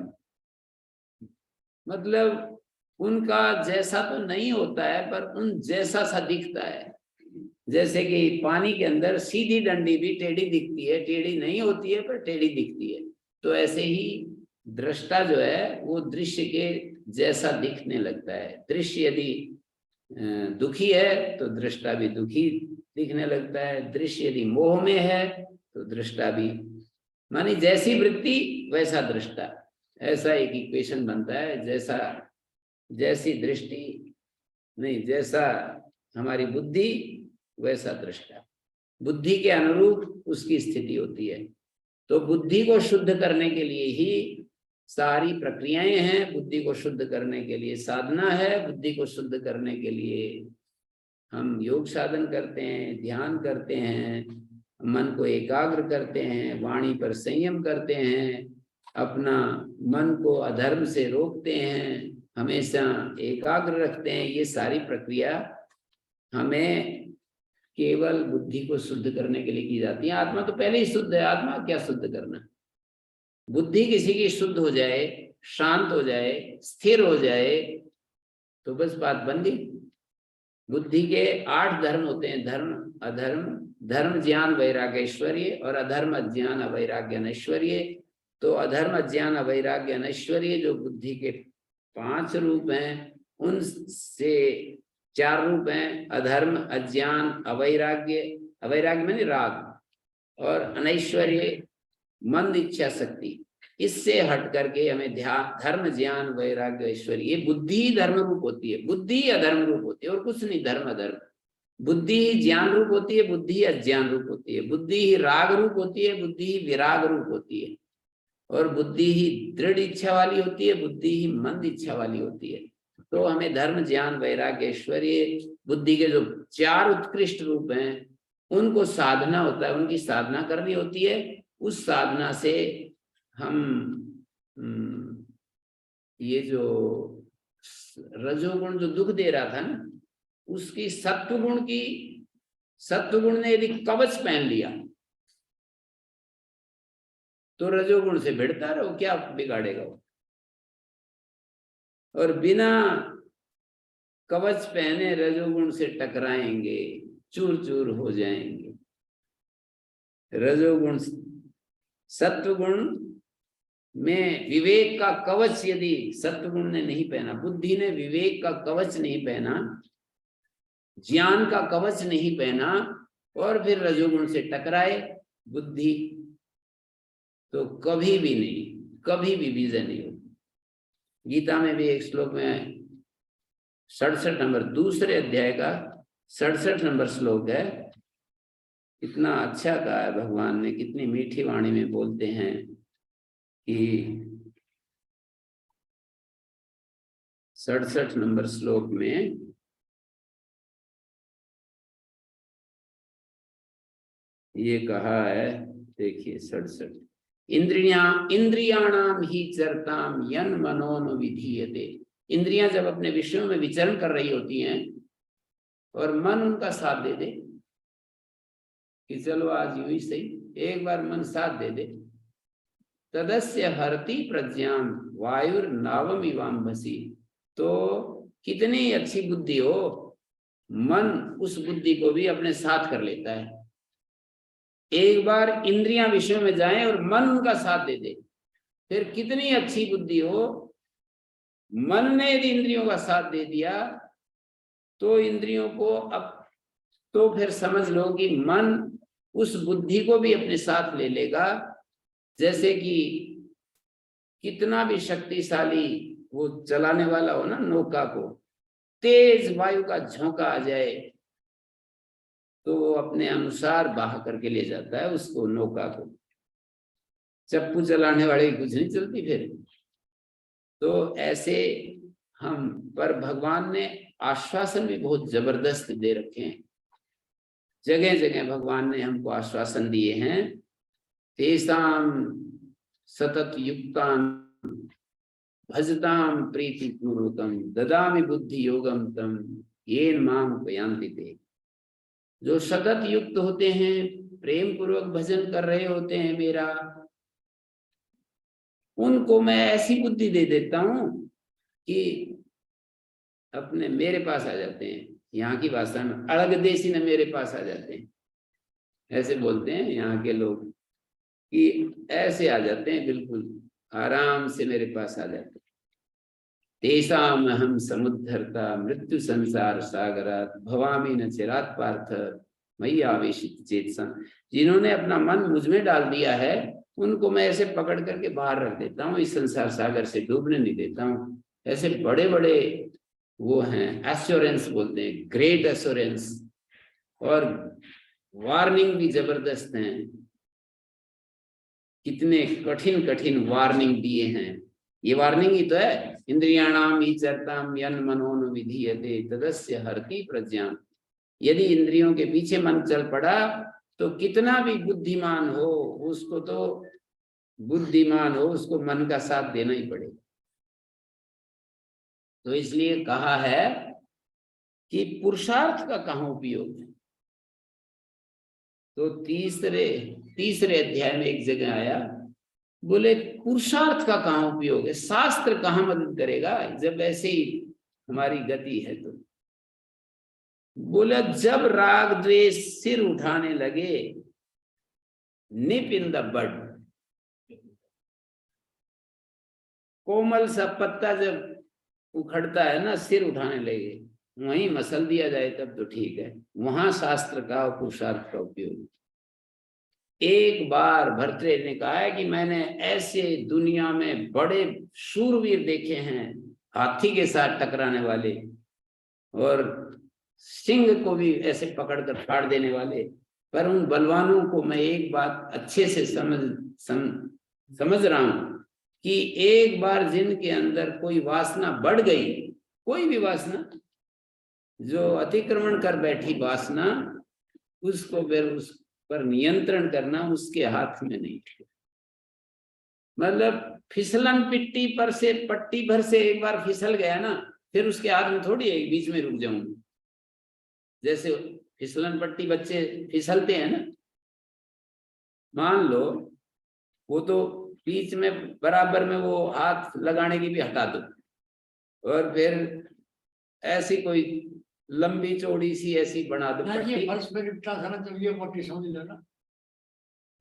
[SPEAKER 1] मतलब उनका जैसा तो नहीं होता है पर उन जैसा सा दिखता है। जैसे कि पानी के अंदर सीधी डंडी भी टेढ़ी दिखती है, टेढ़ी नहीं होती है पर टेढ़ी दिखती है, तो ऐसे ही दृष्टा जो है वो दृश्य के जैसा दिखने लगता है। दृश्य यदि दुखी है तो दृष्टा भी दुखी दिखने लगता है, दृश्य यदि मोह में है तो दृष्टा भी, मानी जैसी वृत्ति वैसा दृष्टा, ऐसा एक इक्वेशन बनता है। जैसा जैसी दृष्टि नहीं, जैसा हमारी बुद्धि वैसा दृष्टा, बुद्धि के अनुरूप उसकी स्थिति होती है। तो बुद्धि को शुद्ध करने के लिए ही सारी प्रक्रियाएं हैं, बुद्धि को शुद्ध करने के लिए साधना है, बुद्धि को शुद्ध करने के लिए हम योग साधन करते हैं, ध्यान करते हैं, मन को एकाग्र करते हैं, वाणी पर संयम करते हैं, अपना मन को अधर्म से रोकते हैं, हमेशा एकाग्र रखते हैं। ये सारी प्रक्रिया हमें केवल बुद्धि को शुद्ध करने के लिए की जाती है। आत्मा तो पहले ही शुद्ध है, आत्मा क्या शुद्ध करना। बुद्धि किसी की शुद्ध हो जाए, शांत हो जाए, स्थिर हो जाए तो बस बात बन गई। बुद्धि के 8 धर्म होते हैं, धर्म अधर्म, धर्म ज्ञान वैराग्य ऐश्वर्य, और अधर्म अज्ञान अवैराग्य अनैश्वर्य। तो अधर्म अज्ञान अवैराग्य अनैश्वर्य जो बुद्धि के 5 रूप हैं, उनसे 4 रूप हैं, अधर्म अज्ञान अवैराग्य, अवैराग्य माने राग, और अनैश्वर्य मंद इच्छा शक्ति। इससे हट करके हमें ध्यान, धर्म ज्ञान वैराग्य ऐश्वर्य, ये बुद्धि ही धर्म रूप होती है, बुद्धि ही अधर्म रूप होती है और कुछ नहीं। धर्म अधर्म, बुद्धि ही ज्ञान रूप होती है, बुद्धि ही अज्ञान रूप होती है, बुद्धि ही राग रूप होती है, बुद्धि ही विराग रूप होती है, और बुद्धि ही दृढ़ इच्छा वाली होती है, बुद्धि ही मंद इच्छा वाली होती है। तो हमें धर्म ज्ञान वैराग्य ऐश्वर्य, बुद्धि के जो 4 उत्कृष्ट रूप हैं उनको साधना होता है, उनकी साधना करनी होती है। उस साधना से हम ये जो रजोगुण जो दुख दे रहा था ना, उसकी सत्व गुण की सत्वगुण ने यदि कवच पहन लिया तो रजोगुण से भिड़ता रहो, क्या बिगाड़ेगा वो। और बिना कवच पहने रजोगुण से टकराएंगे, चूर चूर हो जाएंगे। रजोगुण सत्वगुण में विवेक का कवच यदि सत्वगुण ने नहीं पहना, बुद्धि ने विवेक का कवच नहीं पहना, ज्ञान का कवच नहीं पहना, और फिर रजोगुण से टकराए बुद्धि, तो कभी भी नहीं, कभी भी विजय नहीं होगी। गीता में भी एक श्लोक में 67 नंबर, दूसरे अध्याय का 67 नंबर श्लोक है। इतना अच्छा कहा है भगवान ने, कितनी मीठी वाणी में बोलते हैं कि 67 नंबर श्लोक में ये कहा है, देखिए 67, इंद्रियाणाम ही चरताम यन मनोन विधीयते। इंद्रियां जब अपने विषयों में विचरण कर रही होती हैं और मन उनका साथ दे दे कि चलो आज यूं ही सही, एक बार मन साथ दे दे, तदस्य हरति प्रज्ञाम वायुर नावम इवाम्भसी। तो कितनी अच्छी बुद्धि हो, मन उस बुद्धि को भी अपने साथ कर लेता है। एक बार इंद्रियां विषयों में जाएं और मन उनका साथ दे दे, फिर कितनी अच्छी बुद्धि हो, मन ने यदि इंद्रियों का साथ दे दिया तो इंद्रियों को अब तो फिर समझ लो कि मन उस बुद्धि को भी अपने साथ ले लेगा। जैसे कि कितना भी शक्तिशाली वो चलाने वाला हो ना नौका को, तेज वायु का झोंका आ जाए तो वो अपने अनुसार बहा करके ले जाता है उसको, नौका को। चप्पू चलाने वाले की कुछ नहीं चलती फिर। तो ऐसे हम, पर भगवान ने आश्वासन भी बहुत जबरदस्त दे रखे हैं। जगह जगह भगवान ने हमको आश्वासन दिए हैं, तेषाम सतत युक्तान भजताम प्रीति पूर्वकम ददामि बुद्धि योगम तम येन माम उपयान्ति ते। जो सतत युक्त होते हैं, प्रेम पूर्वक भजन कर रहे होते हैं मेरा, उनको मैं ऐसी बुद्धि दे देता हूं कि अपने मेरे पास आ जाते हैं। यहाँ की भाषा में अड़ग देसी न मेरे पास आ जाते हैं, ऐसे बोलते हैं यहाँ के लोग, कि ऐसे आ जाते हैं, बिल्कुल आराम से मेरे पास आ जाते हैं। तेषाम अहम समुद्धरता मृत्यु संसार सागरात भवामी न चिरात पार्थ मयि आवेशित चेतसा। जिन्होंने अपना मन मुझ में डाल दिया है उनको मैं ऐसे पकड़ करके बाहर रख देता हूँ, इस संसार सागर से डूबने नहीं देता हूँ। ऐसे बड़े बड़े वो हैं, एश्योरेंस बोलते हैं, ग्रेट एश्योरेंस, और वार्निंग भी जबरदस्त हैं। कितने कठिन कठिन वार्निंग दिए हैं। ये वार्निंग ही तो है, इंद्रियाणाम ही चरताम यन मनोन विधीयते तदस्य हरति प्रज्ञान। यदि इंद्रियों के पीछे मन चल पड़ा तो कितना भी बुद्धिमान हो उसको, तो बुद्धिमान हो उसको मन का साथ देना ही पड़ेगा। तो इसलिए कहा है कि पुरुषार्थ का कहाँ उपयोग है। तो तीसरे अध्याय में एक जगह आया, बोले पुरुषार्थ का कहाँ उपयोग है, शास्त्र कहाँ मदद करेगा जब ऐसे ही हमारी गति है। तो बोला जब राग द्वेष सिर उठाने लगे, निप इन द बड, कोमल सा पत्ता जब उखड़ता है ना, सिर उठाने लगे, वहीं मसल दिया जाए तब तो ठीक है, वहां शास्त्र का और पुरुषार्थ का उपयोग। एक बार भर्तृहरि ने कहा है कि मैंने ऐसे दुनिया में बड़े शूरवीर देखे हैं, हाथी के साथ टकराने वाले और सिंह को भी ऐसे पकड़कर फाड़ देने वाले, पर उन बलवानों को मैं एक बात अच्छे से समझ रहा हूं कि एक बार जिनके अंदर कोई वासना बढ़ गई, कोई भी वासना जो अतिक्रमण कर बैठी वासना, उसको फिर उस पर नियंत्रण करना उसके हाथ में नहीं है। मतलब फिसलन पिट्टी पर से, पट्टी भर से एक बार फिसल गया ना, फिर उसके हाथ में थोड़ी है बीच में रुक जाऊंगा। जैसे फिसलन पट्टी बच्चे फिसलते हैं ना, मान लो वो तो बीच में बराबर में वो हाथ लगाने की भी हटा दो, और फिर ऐसी कोई लंबी चौड़ी सी ऐसी बना दो
[SPEAKER 2] ना ये
[SPEAKER 1] पट्टी,
[SPEAKER 2] फर्श पे लिपटा था ना, तो ये पट्टी समझ लो ना।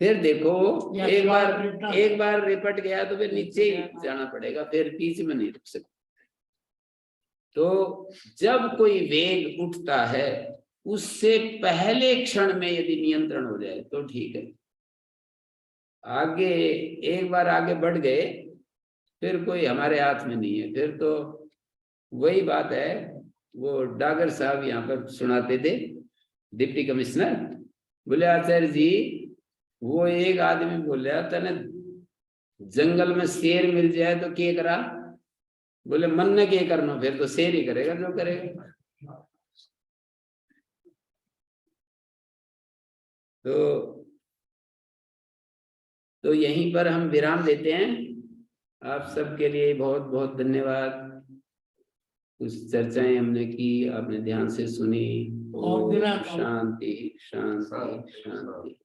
[SPEAKER 1] फिर देखो
[SPEAKER 2] या
[SPEAKER 1] एक
[SPEAKER 2] दीवार
[SPEAKER 1] बार
[SPEAKER 2] पे लिपटा
[SPEAKER 1] एक बार रिपट गया तो फिर नीचे ही जाना पड़ेगा, फिर बीच में नहीं रुक सकते। तो जब कोई वेग उठता है उससे पहले क्षण में यदि नियंत्रण हो जाए तो ठीक है। आगे एक बार आगे बढ़ गए फिर कोई हमारे हाथ में नहीं है। फिर तो वही बात है, वो डागर साहब यहाँ पर सुनाते थे, डिप्टी कमिश्नर, बोले आचार्य जी वो एक आदमी बोल रहा था ना जंगल में शेर मिल जाए तो क्या करा, बोले मन ने क्या करना, फिर तो शेर ही करेगा जो करेगा। तो यहीं पर हम विराम देते हैं। आप सबके लिए बहुत बहुत धन्यवाद। कुछ चर्चाएं हमने की, आपने ध्यान से सुनी।
[SPEAKER 2] और
[SPEAKER 1] ओम
[SPEAKER 2] बिना
[SPEAKER 1] शांति शांति शांति।